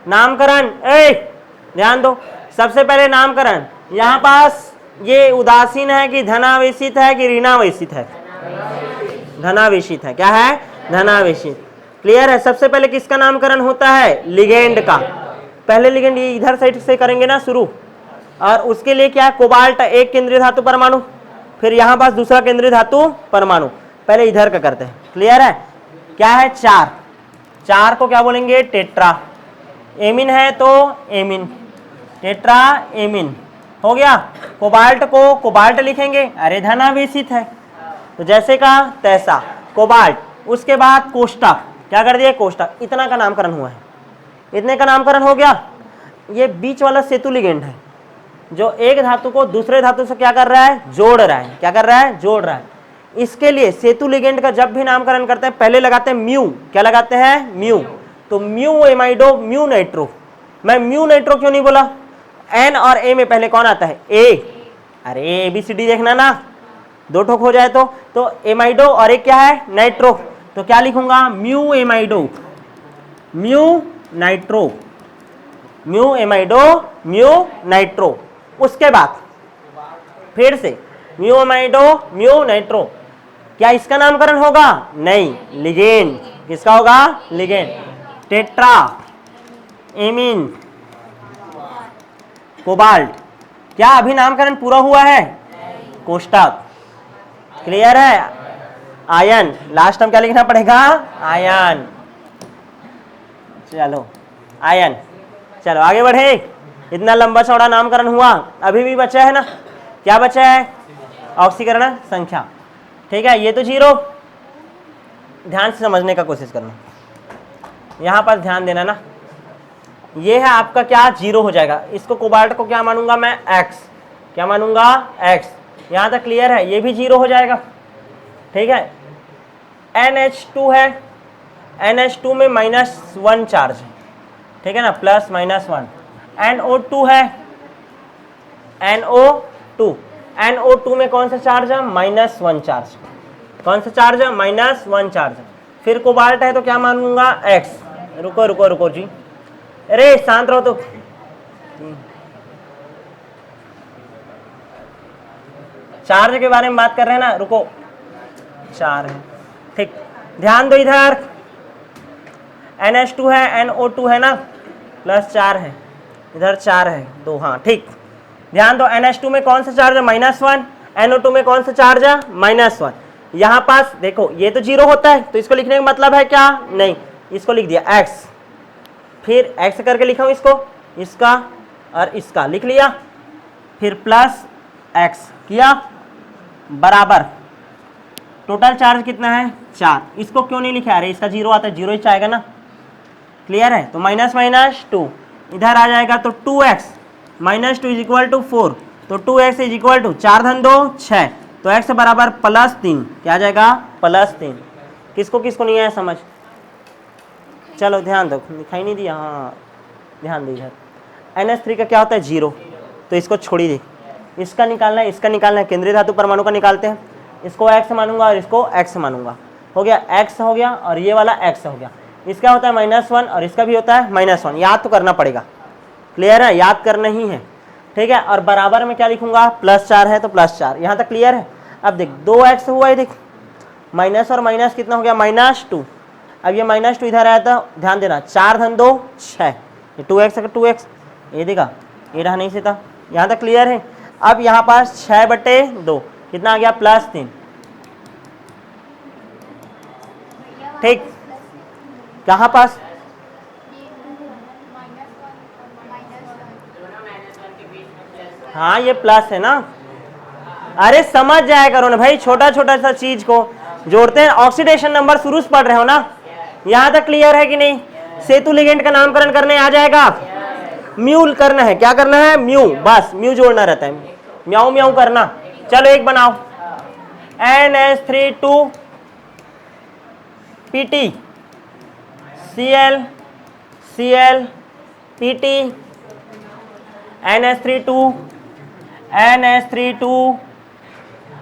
नामकरण, ध्यान दो, सबसे पहले नामकरण। यहाँ पास ये उदासीन है कि धनावेशित है कि ऋणावेशित है? धनावेशित है। क्या है? धनावेशित। क्लियर है? सबसे पहले किसका नामकरण होता है? लिगेंड का। पहले लिगेंड ये इधर साइड से करेंगे ना शुरू, और उसके लिए क्या? कोबाल्ट एक केंद्रीय धातु परमाणु, फिर यहाँ पास दूसरा केंद्रीय धातु परमाणु। पहले इधर का करते हैं, क्लियर है? क्या है? 4 को क्या बोलेंगे? टेट्रा। एमिन है तो एमिन, टेट्रा एमिन, हो गया। कोबाल्ट को कोबाल्ट लिखेंगे, अरे धनावेशित है, तो जैसे का तैसा कोबाल्ट। उसके बाद कोष्टक, क्या कर दिया? कोष्टक। इतना का नामकरण हुआ है, इतने का नामकरण हो गया। ये बीच वाला सेतु लिगेंड है, जो एक धातु को दूसरे धातु से क्या कर रहा है? जोड़ रहा है। क्या कर रहा है? जोड़ रहा है। इसके लिए सेतु लिगेंड का जब भी नामकरण करते हैं पहले लगाते हैं म्यू। क्या लगाते हैं? म्यू। तो म्यू एमाइडो, म्यू नाइट्रो। मैं म्यू नाइट्रो क्यों नहीं बोला? एन और ए में पहले कौन आता है? ए। अरे ABCD देखना ना, 2 ठोक हो जाए तो एमाइडो और एक क्या है? नाइट्रो। तो क्या लिखूंगा? Mu amido, mu nitro, mu amido, mu nitro. उसके बाद फिर से म्यू एमाइडो, म्यू नाइट्रो। क्या इसका नामकरण होगा? नहीं, लिगेंड। किसका होगा? लिगेंड। Tetra amine cobalt. क्या अभी नामकरण पूरा हुआ है? कोष्टक। क्लियर है? आयन, लास्ट में क्या लिखना पड़ेगा? आयन। चलो आयन, चलो आगे बढ़े। इतना लंबा चौड़ा नामकरण हुआ, अभी भी बचा है ना? क्या बचा है? ऑक्सीकरण संख्या, ठीक है। ये तो 0, ध्यान से समझने का कोशिश करना, यहां पर ध्यान देना ना। ये है आपका क्या? 0 हो जाएगा। इसको कोबाल्ट को क्या मानूंगा मैं? X। क्या मानूंगा? X। यहां तक क्लियर है? ये भी 0 हो जाएगा, ठीक है। NH2 है, NH2 में -1 चार्ज है, ठीक है ना, +-1। NO2 है, NO2, NO2 में कौन सा चार्ज है? -1 चार्ज। कौन सा चार्ज है? -1 चार्ज। फिर कोबाल्ट है तो क्या मानूंगा? X। रुको रुको रुको जी, अरे शांत रहो तो। चार्ज के बारे में बात कर रहे हैं ना, रुको। 4 है, ठीक। ध्यान दो इधर, NH2 है, NO2 है ना, +4 है, इधर 4 है 2, हाँ ठीक। ध्यान दो NH2 में कौन सा चार्ज है, -1, NO2 में कौन सा चार्ज है, -1। यहाँ पास देखो ये तो 0 होता है, तो इसको लिखने का मतलब है क्या, नहीं, इसको लिख दिया x, फिर x करके लिखा हूँ इसको, इसका और इसका लिख लिया, फिर +x किया, बराबर टोटल चार्ज कितना है 4। इसको क्यों नहीं लिखा, अरे इसका 0 आता है, 0 ही आएगा ना, क्लियर है। तो -2 इधर आ जाएगा, तो 2x -2 इज इक्वल टू 4, तो 2x इज इक्वल टू 4 धन 2 6, तो x बराबर +3, क्या आ जाएगा +3। किसको किसको नहीं आया समझ, चलो ध्यान दो, दिखाई नहीं दिया, हाँ ध्यान दो इधर। NH3 का क्या होता है 0, तो इसको छोड़ी दे, इसका निकालना है, इसका निकालना है, केंद्रीय धातु परमाणु का निकालते हैं। इसको x मानूंगा और इसको x मानूंगा, हो गया x हो गया और ये वाला x हो गया। इसका होता है -1 और इसका भी होता है -1, याद तो करना पड़ेगा, क्लियर है, याद करना ही है, ठीक है। और बराबर में क्या लिखूंगा, +4 है तो +4, यहाँ तक क्लियर है। अब देख 2x हुआ है, देख माइनस और माइनस कितना हो गया, -2। अब ये -2 इधर आया था, ध्यान देना, 4 धन 2 6, ये 2x है 2x, ये देखा ये रहा नहीं से था, यहाँ तक क्लियर है। अब यहाँ पास 6/2 कितना आ गया, +3, ठीक। कहाँ पास, हाँ ये प्लस है ना, अरे समझ जाया करो ना भाई, छोटा छोटा सा चीज को जोड़ते हैं। ऑक्सीडेशन नंबर शुरू से पढ़ रहे हो ना, यहाँ तक क्लियर है कि नहीं। सेतु लिगेंड का नामकरण करने आ जाएगा, म्यू करना है, क्या करना है, म्यू, बस म्यू जोड़ना रहता है, म्याऊ म्याऊ करना। चलो एक बनाओ, NH3 PT Cl Cl PT NH3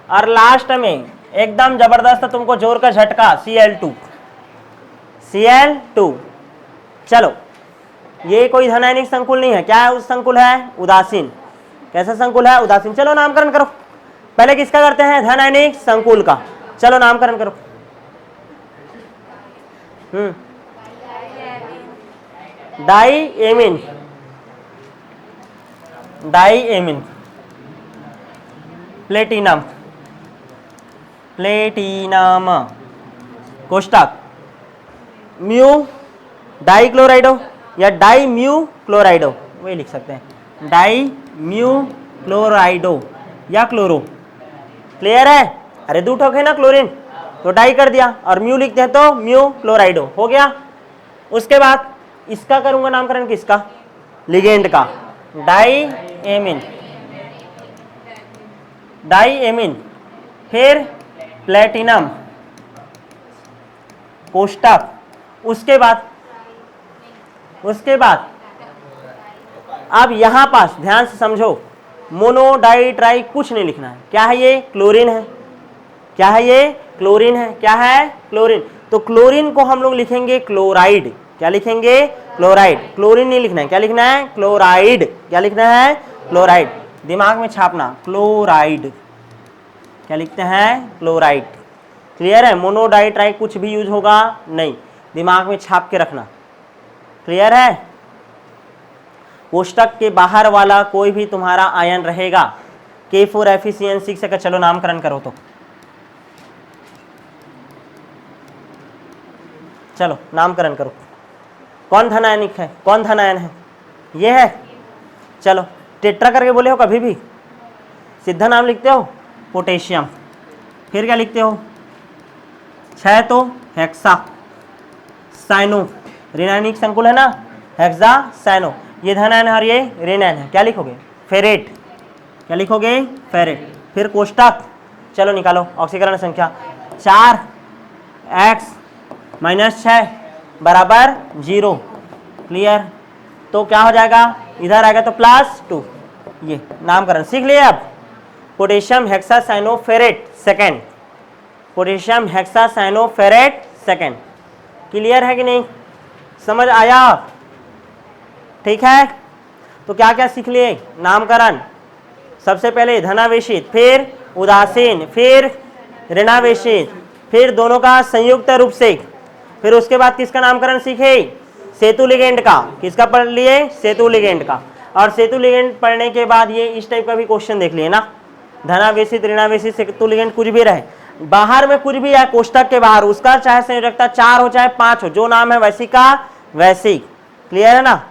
और लास्ट में एकदम जबरदस्त तुमको जोर का झटका Cl2। चलो ये कोई धनायनिक संकुल नहीं है, क्या है उस संकुल है, उदासीन। कैसा संकुल है, उदासीन। चलो नामकरण करो, पहले किसका करते हैं, धनायनिक संकुल का। चलो नामकरण करो। डाईएमीन, डाईएमीन, प्लेटिनम, प्लेटिनम, कोष्टक म्यू डाइक्लोराइडो या डाई म्यू क्लोराइडो, वही लिख सकते हैं, डाई म्यू क्लोराइडो या क्लोरो। क्लियर है, अरे दो ठोक है ना क्लोरीन, तो डाई कर दिया और म्यू लिखते हैं तो म्यू क्लोराइडो हो गया। उसके बाद इसका करूंगा नामकरण, किसका, लिगेंड का, डाईएमीन, डाईएमीन, फिर प्लेटिनम, कोष्टक। उसके बाद अब यहां पास ध्यान से समझो, मोनो डाई ट्राई कुछ नहीं लिखना है। क्या है ये, क्लोरीन है। क्या है ये, क्लोरीन है। क्या है, क्लोरीन। तो क्लोरीन को हम लोग लिखेंगे क्लोराइड। क्या लिखेंगे, क्लोराइड। क्लोरीन नहीं लिखना है, क्या लिखना है, क्लोराइड। क्या लिखना है, क्लोराइड। दिमाग में छापना, क्लोराइड। क्या लिखते हैं, क्लोराइड। क्लियर है, मोनो डाई ट्राई कुछ भी यूज होगा नहीं, दिमाग में छाप के रखना। क्लियर है। कोष्टक के बाहर वाला कोई भी तुम्हारा आयन रहेगा, K4FeCN6 का। चलो नामकरण करो तो, चलो नामकरण करो। कौन धनायनिक है, कौन धनायन है, ये है। चलो टेट्रा करके बोले हो कभी भी, सीधा नाम लिखते हो, पोटेशियम। फिर क्या लिखते हो, 6 तो हेक्सा साइनो, ऋणायनिक संकुल है ना, हेक्सा साइनो। ये धनायन है और ये ऋणायन है, क्या लिखोगे, फेरेट। क्या लिखोगे, फेरेट। फिर कोष्टक, चलो निकालो ऑक्सीकरण संख्या, 4x - 6 बराबर 0। क्लियर। तो क्या हो जाएगा, इधर आएगा तो +2। ये नामकरण सीख लिए। अब potassium hexacyanoferrate second, potassium hexacyanoferrate second. Clear है कि नहीं, समझ आया, ठीक है। तो क्या क्या सीख लिए, नामकरण। सबसे पहले धनावेशित, फिर उदासीन, फिर ऋणावेशित, फिर दोनों का संयुक्त रूप से, फिर उसके बाद किसका नामकरण सीखे, सेतु लिगेंड का। किसका पढ़ लिए, सेतु लिगेंड का। और सेतु लिगेंड पढ़ने के बाद ये इस टाइप का भी क्वेश्चन देख लिए ना, धनावेशित ऋणावेशित सेतु लिगेंड कुछ भी रहे, बाहर में कुछ भी है कोष्टक के बाहर, उसका चाहे संयोजकता 4 हो चाहे 5 हो, जो नाम है वैसी का वैसी। क्लियर है ना।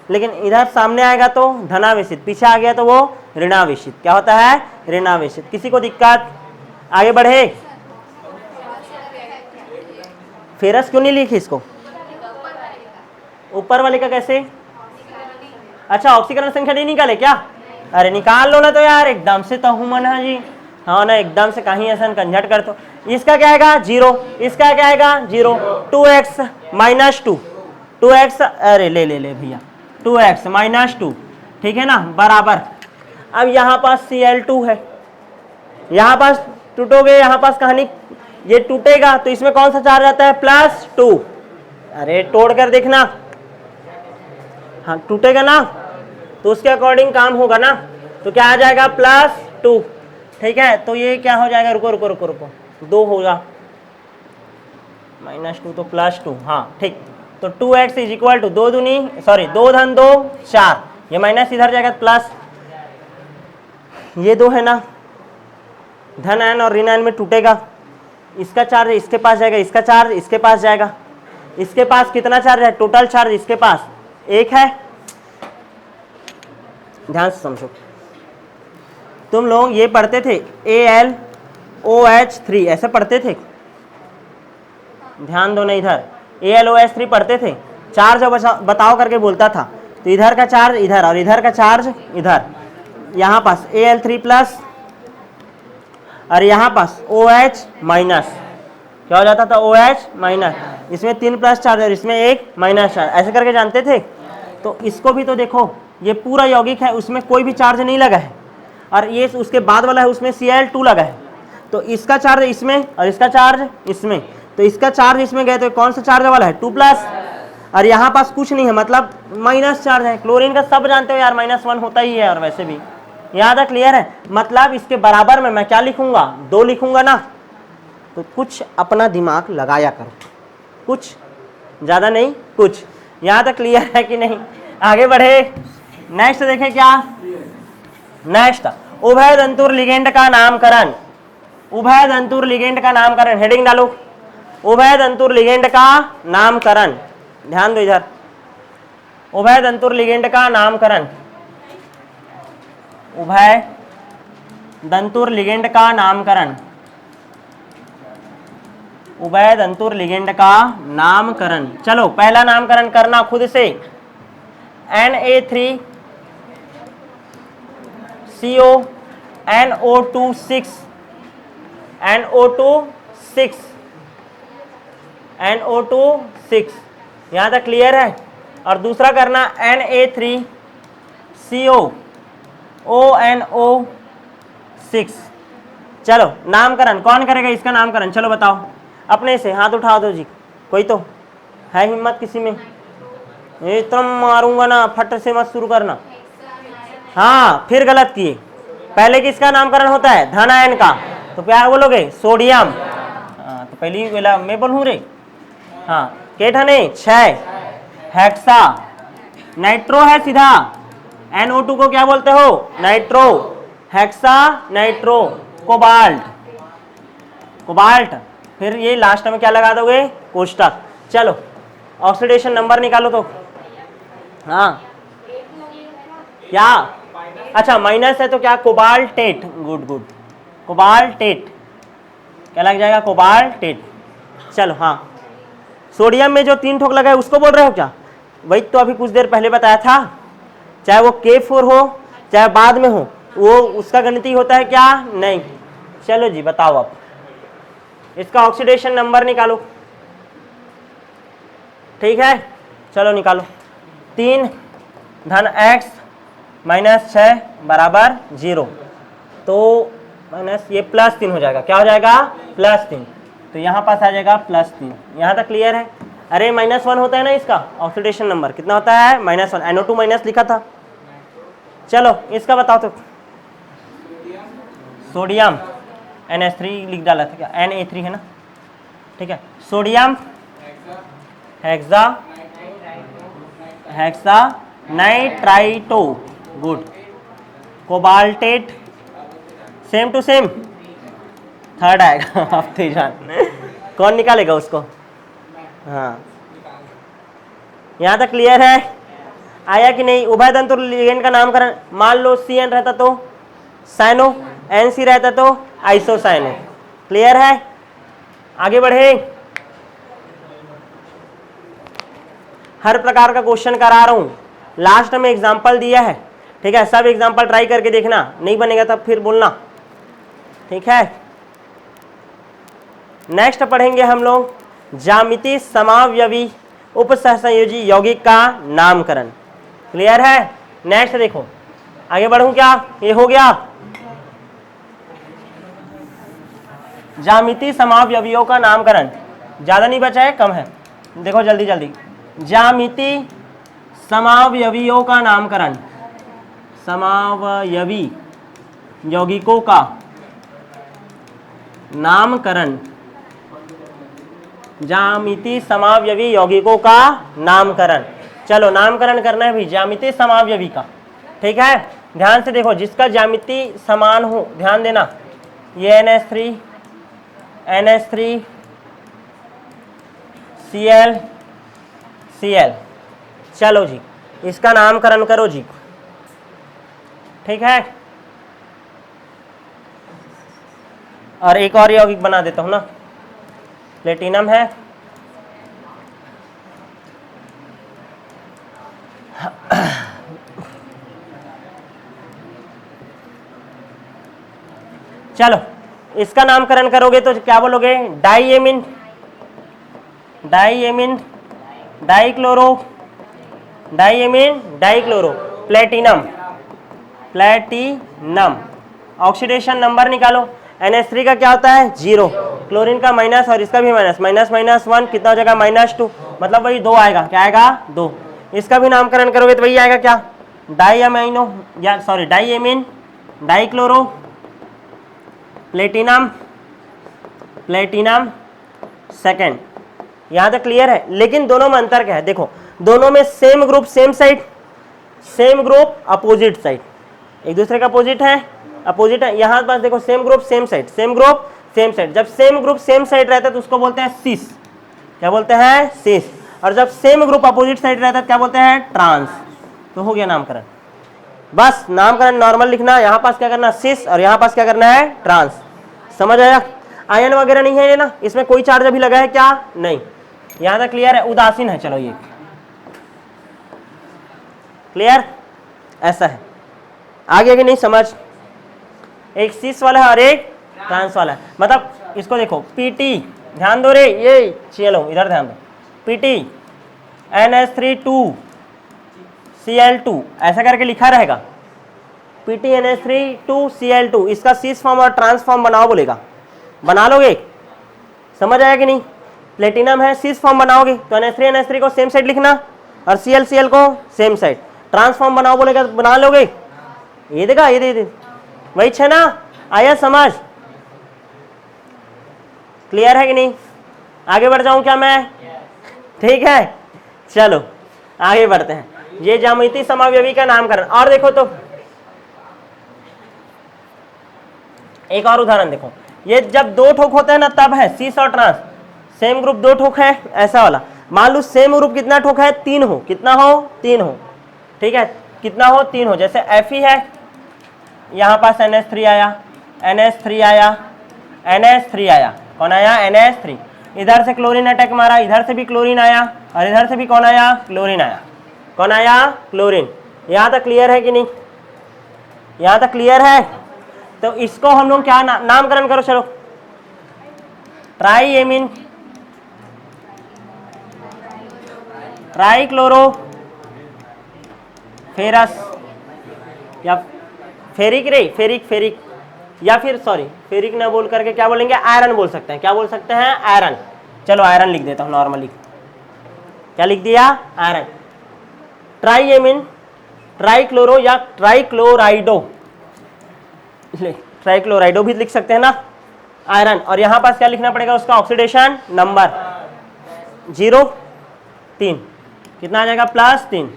लेकिन इधर सामने आएगा तो धनावेशित, पीछे आ गया तो वो ऋणावेशित। क्या होता है, ऋणावेशित। किसी को दिक्कत, आगे बढ़े। फेरस क्यों नहीं लिखी इसको, ऊपर वाले का कैसे, अच्छा ऑक्सीकरण संख्या नहीं निकाले क्या, अरे निकाल लो ना तो यार, एकदम से तो मन है जी, हाँ ना एकदम से कहीं ऐसा कंझट कर। तो इसका क्या आएगा 0, इसका क्या आएगा 0, 2x माइनस 2, 2x, अरे ले ले ले भैया 2x माइनस 2, ठीक है ना, बराबर। अब यहाँ पास Cl2 है, यहाँ पास टूटोगे, यहाँ पास कहानी ये टूटेगा तो इसमें कौन सा चार्ज आता है, +2। अरे तोड़ कर देखना, हाँ टूटेगा ना तो उसके अकॉर्डिंग काम होगा ना, तो क्या आ जाएगा +2, ठीक है। तो ये क्या हो जाएगा, रुको रुको रुको रुको, 2 होगा, -2 तो +2, हाँ ठीक। तो 2x इज इक्वल टू 2 दूनी, सॉरी 2 धन 2 4, ये माइनस इधर जाएगा प्लस, ये 2 है ना, धन आयन और ऋण आयन में टूटेगा, इसका चार्ज इसके पास जाएगा, इसका चार्ज इसके पास जाएगा। इसके पास कितना चार्ज है, टोटल चार्ज इसके पास 1 है। ध्यान से समझो, तुम लोग ये पढ़ते थे AlOH3 ऐसे पढ़ते थे, ध्यान दो ना, इधर AlOH3 पढ़ते थे, चार्ज बताओ करके बोलता था, तो इधर का चार्ज इधर और इधर का चार्ज इधर, यहाँ पास Al3+ और यहाँ पास OH माइनस, क्या हो जाता था OH माइनस, इसमें 3+ चार्ज और इसमें 1 माइनस चार्ज, ऐसे करके जानते थे। तो इसको भी तो देखो, ये पूरा यौगिक है, उसमें कोई भी चार्ज नहीं लगा है, और ये उसके बाद वाला है उसमें Cl2 लगा है, तो इसका चार्ज इसमें और इसका चार्ज इसमें, तो इसका चार्ज इसमें गए तो कौन सा चार्ज वाला है 2+, और यहाँ पास कुछ नहीं है मतलब माइनस चार्ज है। क्लोरीन का सब जानते हो यार -1 होता ही है, और वैसे भी यहाँ तक क्लियर है। मतलब इसके बराबर में मैं क्या लिखूंगा, 2 लिखूंगा ना, तो कुछ अपना दिमाग लगाया करो, कुछ ज़्यादा नहीं कुछ। यहाँ तक क्लियर है कि नहीं, आगे बढ़े। नेक्स्ट देखें क्या, नेक्स्ट उभय तंतुर लिगेंड का नामकरण, उभय तंतुर लिगेंड का नामकरण, हेडिंग डालो, उभय तंतुर लिगेंड का नामकरण। ध्यान दो इधर, उभय तंतुर लिगेंड का नामकरण, उभय तंतुर लिगेंड का नामकरण, उभय तंतुर लिगेंड का नामकरण। चलो पहला नामकरण करना खुद से, Na3CO NO2 NO2 यहाँ तक क्लियर है। और दूसरा करना Na3CO ONO6। चलो नामकरण कौन करेगा इसका नामकरण, चलो बताओ अपने से, हाथ उठा दो जी, कोई तो है हिम्मत किसी में, इतना मारूंगा ना, फट से मत शुरू करना। हाँ फिर गलत किए, पहले किसका नामकरण होता है, धन आयन का, तो क्या बोलोगे सोडियम, हाँ तो पहली वेला मैं बोलूँ रे, हाँ केठने 6 हेक्सा, नाइट्रो है सीधा, NO2 को क्या बोलते हो nitro, hexa nitro, cobalt, cobalt, फिर ये लास्ट में क्या लगा दोगे कोष्टक। चलो ऑक्सीडेशन नंबर निकालो तो, हाँ क्या, अच्छा माइनस है तो क्या कोबाल्टेट, गुड गुड, कोबाल्टेट क्या लग जाएगा कोबाल्टेट। चलो हाँ सोडियम में जो 3 ठोक लगा है उसको बोल रहे हो क्या, वही तो अभी कुछ देर पहले बताया था, चाहे वो K4 हो चाहे बाद में हो, वो उसका गणितीय होता है क्या नहीं। चलो जी बताओ अब इसका ऑक्सीडेशन नंबर निकालो, ठीक है चलो निकालो, 3 धन x माइनस 6 बराबर 0, तो माइनस ये +3 हो जाएगा, क्या हो जाएगा +3, तो यहाँ पास आ जाएगा +3। यहाँ तक क्लियर है। अरे -1 होता है ना इसका ऑक्सीडेशन नंबर, कितना होता है -1, NO2 माइनस लिखा था। चलो इसका बताओ तो, सोडियम NH3 लिख डाला था क्या, Na3 है ना, ठीक है, sodium hexa hexa nitrito, good. Cobaltate, same to same, third आएगा आप जान कौन निकालेगा उसको? हाँ, यहाँ तक क्लियर है, आया कि नहीं? उभय तंतु लिगेंड का नामकरण, मान लो CN रहता तो साइनो, NC रहता तो आइसोसाइनो। क्लियर है? आगे बढ़े, हर प्रकार का क्वेश्चन करा रहा हूं, लास्ट में एग्जाम्पल दिया है, ठीक है? सब एग्जाम्पल ट्राई करके देखना, नहीं बनेगा तब फिर बोलना, ठीक है? नेक्स्ट पढ़ेंगे हम लोग ज्यामिति समावयवी उपसहसंयोजी यौगिक का नामकरण। क्लियर है? नेक्स्ट देखो, आगे बढ़ूं क्या? ये हो गया ज्यामिति समावयवियों का नामकरण, ज्यादा नहीं बचा है, कम है, देखो जल्दी जल्दी। ज्यामिति समावयवियों का नामकरण, समावयवी यौगिकों का नामकरण, ज्यामिति समावयवी यौगिकों का नामकरण। चलो नामकरण करना है भी ज्यामिति समावयवी का, ठीक है? ध्यान से देखो, जिसका ज्यामिति समान हो, ध्यान देना, ये NH3 Cl Cl, चलो जी इसका नामकरण करो जी, ठीक है? और एक और यौगिक बना देता हूं ना, प्लेटिनम है, चलो इसका नामकरण करोगे तो क्या बोलोगे? Diamine, diamine dichloro, diamine dichloro, platinum, platinum. Oxidation number निकालो, NH3 का क्या होता है? 0, क्लोरीन का माइनस और इसका भी माइनस, माइनस माइनस 1 कितना हो जाएगा? -2, मतलब वही 2 आएगा, क्या आएगा? 2। इसका भी नामकरण करोगे तो वही आएगा क्या? डाइअमाइनो, या sorry diamine dichloro, platinum, platinum second. यहाँ तक क्लियर है? लेकिन दोनों में अंतर क्या है? देखो, दोनों में same group same side, same group opposite side, एक दूसरे का अपोजिट है, अपोजिट है। यहाँ पास देखो same group same side, same group same side. जब सेम ग्रुप सेम साइड रहता है तो उसको बोलते हैं सिस, क्या बोलते हैं? सिस। और जब सेम ग्रुप अपोजिट साइड रहता है क्या बोलते हैं? ट्रांस। तो हो गया नामकरण। बस नामकरण नॉर्मल लिखना, यहाँ पास क्या करना? सिस, और यहाँ पास क्या करना है? ट्रांस। समझ आया? आयन वगैरह नहीं है ना, इसमें कोई चार्ज अभी लगा है क्या? नहीं। यहाँ तक क्लियर है? उदासीन है। चलो ये क्लियर, ऐसा है। आगे की नहीं समझ, एक सिस वाला है और एक ट्रांस वाला है। मतलब इसको देखो, पीटी, ध्यान दो रे, ये चलो इधर ध्यान दो, पीटी NH3 Cl2 ऐसा करके लिखा रहेगा, पीटी NH3 Cl2। इसका सिस फॉर्म और ट्रांस फॉर्म बनाओ बोलेगा, बना लोगे? समझ आया कि नहीं? प्लेटिनम है, सिस फॉर्म बनाओगे तो NH3 को सेम साइड लिखना और Cl को सेम साइड। ट्रांसफॉर्म बनाओ बोलेगा, बना लोगे? ये देखा, ये दे वही है ना? आया समझ? क्लियर है कि नहीं? आगे बढ़ जाऊं क्या मैं? ठीक है, चलो आगे बढ़ते हैं। ये ज्यामिति समावयवी का नामकरण। और देखो तो एक और उदाहरण देखो, ये जब दो ठोक होते हैं ना तब है सिस और ट्रांस। सेम ग्रुप दो ठोक है, ऐसा वाला। मान लो सेम ग्रुप कितना ठोक है? 3 हो। कितना हो? 3 हो। ठीक है, कितना हो? 3 हो। जैसे Fe है, यहाँ पास NH3 आया, NH3 आया, NH3 आया। कौन आया? NH3। इधर से क्लोरीन अटैक मारा, इधर से भी क्लोरीन आया और इधर से भी कौन आया? क्लोरीन आया। कौन आया? क्लोरीन। यहाँ तक क्लियर है कि नहीं? यहाँ तक क्लियर है? तो इसको हम लोग क्या नामकरण करो, चलो। ट्राइएमिन, ट्राइक्लोरो फेरस, या फेरिक रे, फेरिक, फेरिक, या फिर सॉरी फेरिक ना बोल करके क्या बोलेंगे? आयरन बोल सकते हैं। क्या बोल सकते हैं? आयरन। चलो आयरन लिख देता हूं नॉर्मली। क्या लिख दिया? आयरन। ट्राइएमिन, ट्राइक्लोरो या ट्राइक्लोराइडो, ट्राइक्लोराइडो भी लिख सकते हैं ना, आयरन, और यहां पास क्या लिखना पड़ेगा उसका ऑक्सीडेशन नंबर 0 3, कितना आ जाएगा +3।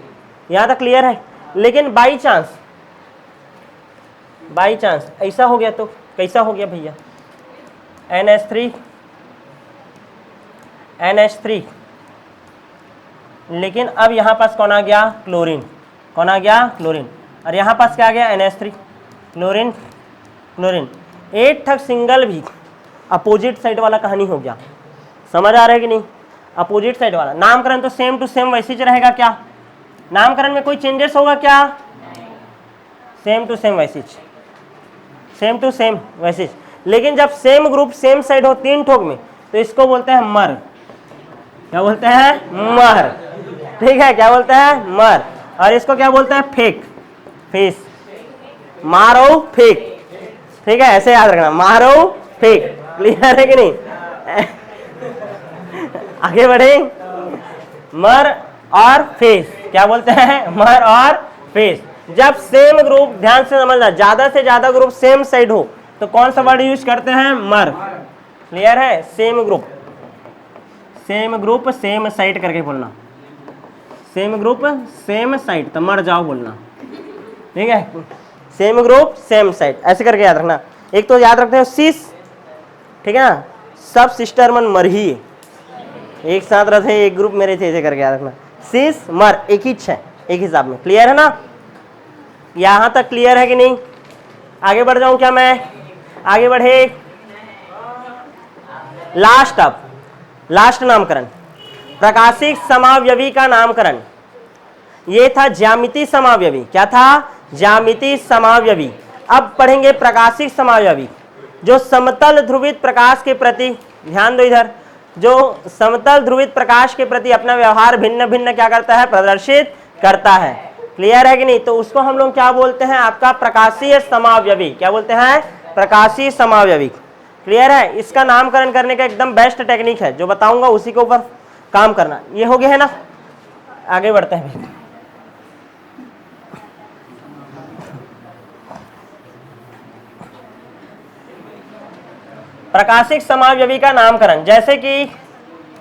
यहां तक क्लियर है। लेकिन बाई चांस ऐसा हो गया तो कैसा हो गया भैया, NH3 लेकिन अब यहां पास कौन आ गया, क्लोरीन। कौन आ गया, क्लोरीन। और यहां पास क्या आ गया, NH3 क्लोरीन। 8 तक सिंगल भी अपोजिट साइड वाला कहानी हो गया। समझ आ रहा है कि नहीं, अपोजिट साइड वाला। नामकरण तो सेम टू सेम वैसे ही रहेगा क्या, नामकरण में कोई चेंजेस होगा क्या, सेम टू सेम वैसे। लेकिन जब सेम ग्रुप सेम साइड हो 3 ठोक में तो इसको बोलते हैं मर। क्या बोलते हैं, मर। ठीक है, क्या बोलते हैं, मर। और इसको क्या बोलते हैं, फेस। मारो फेक। ठीक है, ऐसे याद रखना, मारो फेक। क्लियर है कि नहीं, आगे बढ़े। मर और फेस, क्या बोलते हैं, मर और फेस। जब सेम ग्रुप, ध्यान से समझना, ज्यादा से ज्यादा ग्रुप सेम साइड हो तो कौन सा वर्ड यूज करते हैं, मर। क्लियर है, सेम ग्रुप सेम साइड करके बोलना, सेम ग्रुप सेम साइड, तो मर जाओ बोलना। ठीक है, सेम ग्रुप सेम साइड, ऐसे करके याद रखना। एक तो याद रखते हो सिस, ठीक है ना, सब सिस्टर मन मर ही एक साथ रहते, एक ग्रुप मेरे थे, ऐसे करके याद रखना। सिस मर एक ही है, एक हिसाब में। क्लियर है ना, यहां तक क्लियर है कि नहीं। आगे बढ़ जाऊं क्या मैं, आगे बढ़े। लास्ट नामकरण, प्रकाशिक समावयवी का नामकरण। ये था ज्यामिति समावयवी, क्या था, ज्यामिति समावयवी। अब पढ़ेंगे प्रकाशिक समावयवी, जो समतल ध्रुवित प्रकाश के प्रति, ध्यान दो इधर, जो समतल ध्रुवित प्रकाश के प्रति अपना व्यवहार भिन्न भिन्न क्या करता है, प्रदर्शित करता है। क्लियर है कि नहीं, तो उसको हम लोग क्या बोलते हैं, आपका प्रकाशीय समावयवी। क्या बोलते हैं, प्रकाशीय समावयवी। क्लियर है, इसका नामकरण करने का एकदम बेस्ट टेक्निक है, जो बताऊंगा उसी के ऊपर काम करना। ये हो गया है ना, आगे बढ़ते हैं। प्रकाशिक समावयवी का नामकरण, जैसे कि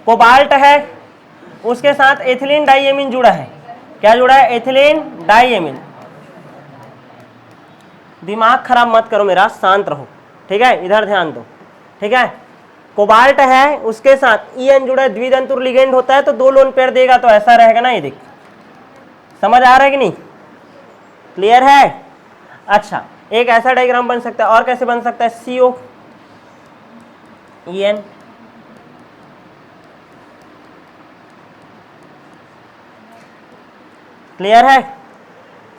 कोबाल्ट है, उसके साथ एथिलीन डाइएमीन जुड़ा है। क्या जुड़ा है, एथिलीन डाइएमीन। दिमाग खराब मत करो मेरा, शांत रहो। ठीक है, इधर ध्यान दो। ठीक है, कोबाल्ट है, उसके साथ EN जुड़ा है, द्वितंतुर लिगेंड होता है, तो 2 लोन पेयर देगा, तो ऐसा रहेगा ना, ये देख। समझ आ रहा है कि नहीं, क्लियर है। अच्छा, एक ऐसा डायग्राम बन सकता है, और कैसे बन सकता है, CO EN, क्लियर है।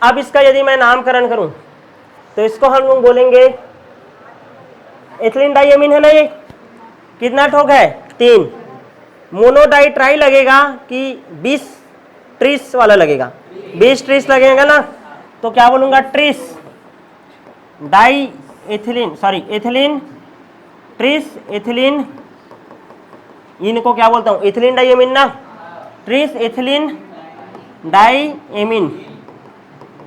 अब इसका यदि मैं नामकरण करूं तो इसको हम लोग बोलेंगे एथिलीन डाइएमीन है ना, ये कितना ठोक है, 3। मोनोडाई ट्राई लगेगा कि 20 ट्रिस वाला लगेगा, 20 ट्रिस लगेगा ना, तो क्या बोलूंगा, tris di ethylene, sorry ethylene tris, ethylene, इनको क्या बोलता हूं, एथिलीन डाइएमीन ना, ट्रिस एथिलीन डाइएमीन।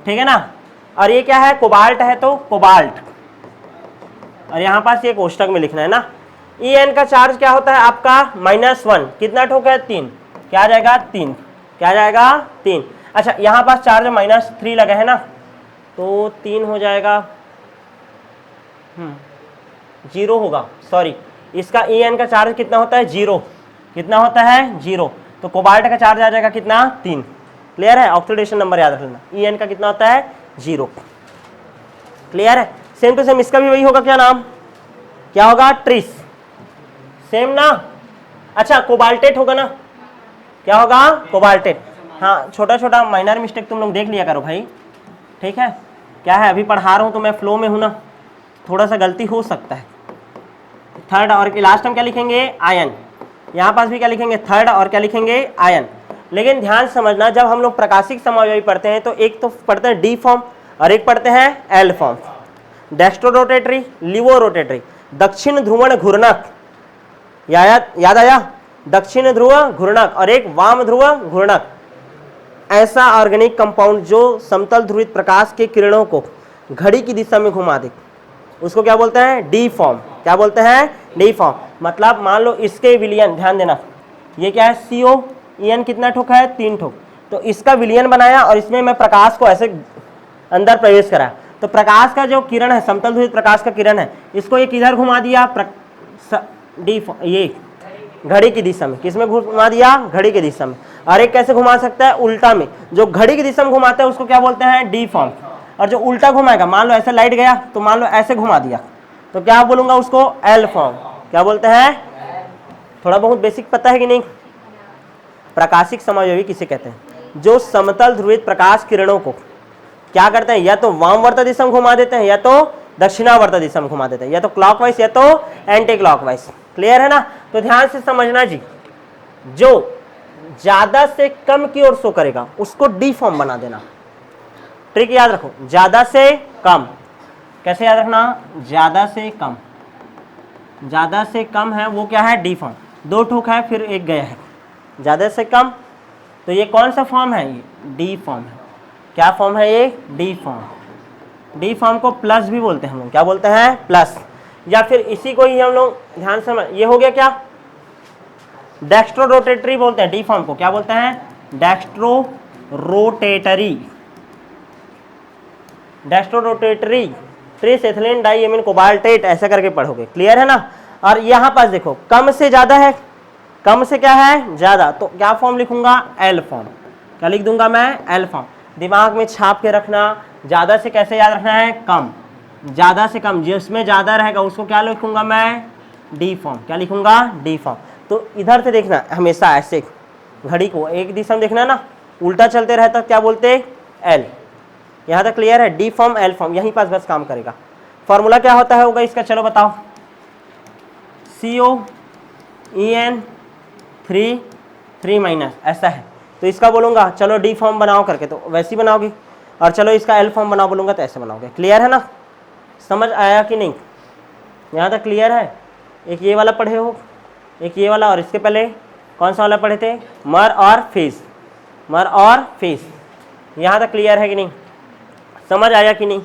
ठीक है ना, और ये क्या है, कोबाल्ट है, तो कोबाल्ट। और यहां पास ये कोष्टक में लिखना है ना। EN का चार्ज क्या होता है आपका, -1, कितना ठोक है, 3। क्या आ जाएगा, 3। क्या आ जाएगा, 3। अच्छा, यहां पास चार्ज -3 लगा है ना, तो 3 हो जाएगा, 0 होगा, सॉरी। इसका EN का चार्ज कितना होता है, 0। कितना होता है, 0। तो कोबाल्ट का चार्ज आ जाएगा कितना, 3। क्लियर है, ऑक्सीडेशन नंबर याद रख लेना, EN का कितना होता है, 0। क्लियर है, सेम टू सेम इसका भी वही होगा, क्या नाम, क्या होगा, ट्रिस, सेम ना। अच्छा, कोबाल्टेट होगा ना, क्या होगा, कोबाल्टेट। हाँ, छोटा छोटा माइनर मिस्टेक तुम लोग देख लिया करो भाई। ठीक है, क्या है, अभी पढ़ा रहा हूं तो मैं फ्लो में हूं ना, थोड़ा सा गलती हो सकता है। थर्ड, और लास्ट हम क्या लिखेंगे, आयन। यहाँ पास भी क्या लिखेंगे, थर्ड, और क्या लिखेंगे, आयन। लेकिन ध्यान समझना, जब हम लोग प्रकाशिक समावयवी पढ़ते हैं तो एक तो पढ़ते हैं D फॉर्म और एक पढ़ते हैं L फॉर्म, डेस्ट्रो रोटेटरी, लिवो रोटेटरी। दक्षिण ध्रुवण घूर्णक, याद आया, दक्षिण ध्रुव घूर्णक, और एक वाम ध्रुव घूर्णक। ऐसा ऑर्गेनिक कंपाउंड जो समतल ध्रुवित प्रकाश के किरणों को घड़ी की दिशा में घुमा दे, उसको क्या बोलते हैं, D फॉर्म। क्या बोलते हैं, डी फॉर्म। मतलब मान लो इसके विलियन, ध्यान देना, ये क्या है, COEN कितना ठोक है, 3 ठोक, तो इसका विलियन बनाया और इसमें मैं प्रकाश को ऐसे अंदर प्रवेश कराया, तो प्रकाश का जो किरण है, समतल ध्रुवित प्रकाश का किरण है, इसको ये किधर घुमा दिया, ये घड़ी की दिशा में, किसमें घुमा दिया, घड़ी की दिशा में। और एक कैसे घुमा सकता है, उल्टा में, जो घड़ी की दिशा में घुमाता है उसको क्या बोलते हैं, डी फॉर्म। और जो उल्टा घुमाएगा, मान लो ऐसे लाइट गया तो मान लो ऐसे घुमा दिया, तो क्या बोलूंगा उसको, एल फॉर्म। क्या बोलते हैं, थोड़ा बहुत बेसिक पता है कि नहीं। प्रकाशिक समायोगी किसे कहते हैं, जो समतल ध्रुवित प्रकाश किरणों को क्या करते हैं, या तो वामवर्त दिशा में घुमा देते हैं, या तो दक्षिणावर्त दिशा में घुमा देते हैं, या तो क्लॉकवाइज या तो एंटी क्लॉकवाइज। क्लियर है ना। तो ध्यान से समझना जी, जो ज्यादा से कम की ओर शो करेगा उसको डी फॉर्म बना देना। ट्रिक याद रखो, ज्यादा से कम, कैसे याद रखना, ज्यादा से कम, ज्यादा से कम है वो क्या है, डी फॉर्म। 2 ठोक है फिर एक गया है, ज्यादा से कम, तो ये कौन सा फॉर्म है, ये डी फॉर्म है। क्या फॉर्म है ये, डी फॉर्म। डी फॉर्म को प्लस भी बोलते हैं हम लोग, क्या बोलते हैं, प्लस। या फिर इसी को ही हम लोग ध्यान से, ये हो गया क्या, डेक्स्ट्रो रोटेटरी बोलते हैं डी फॉर्म को, क्या बोलते हैं, dextro rotatory. Dextro rotatory tris ethylene diamine cobaltate, ऐसा करके पढ़ोगे। क्लियर है ना। और यहाँ पास देखो, कम से ज्यादा है, कम से क्या है, ज्यादा, तो क्या फॉर्म लिखूंगा, एल फॉर्म। क्या लिख दूंगा मैं, एल फॉर्म। दिमाग में छाप के रखना, ज्यादा से कैसे याद रखना है, कम, ज्यादा से कम, जिसमें ज्यादा रहेगा उसको क्या लिखूंगा मैं, डी फॉर्म। क्या लिखूंगा, डी फॉर्म। तो इधर से देखना हमेशा, ऐसे घड़ी को एक दिशा में देखना ना, उल्टा चलते रहता क्या बोलते, एल। यहाँ तक क्लियर है, डी फॉर्म एल फॉर्म, यहीं पास बस काम करेगा। फॉर्मूला क्या होता है होगा इसका, चलो बताओ, COEN 3 ऐसा है, तो इसका बोलूंगा चलो डी फॉर्म बनाओ करके, तो वैसे ही बनाओगे। और चलो इसका एल फॉर्म बनाओ बोलूंगा तो ऐसे बनाओगे। क्लियर है ना, समझ आया कि नहीं, यहाँ तक क्लियर है। एक ये वाला पढ़े हो, एक ये वाला, और इसके पहले कौन सा वाला पढ़े थे, मर और फेज, मर और फेज। यहाँ तक क्लियर है कि नहीं, समझ आया कि नहीं,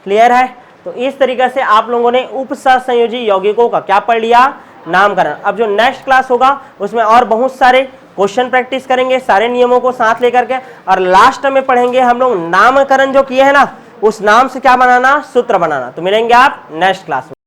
क्लियर है। तो इस तरीके से आप लोगों ने उपसहसंयोजी यौगिकों का क्या पढ़ लिया, नामकरण। अब जो नेक्स्ट क्लास होगा उसमें और बहुत सारे क्वेश्चन प्रैक्टिस करेंगे, सारे नियमों को साथ लेकर के, और लास्ट में पढ़ेंगे हम लोग नामकरण जो किए हैं ना, उस नाम से क्या बनाना, सूत्र बनाना। तो मिलेंगे आप नेक्स्ट क्लास में।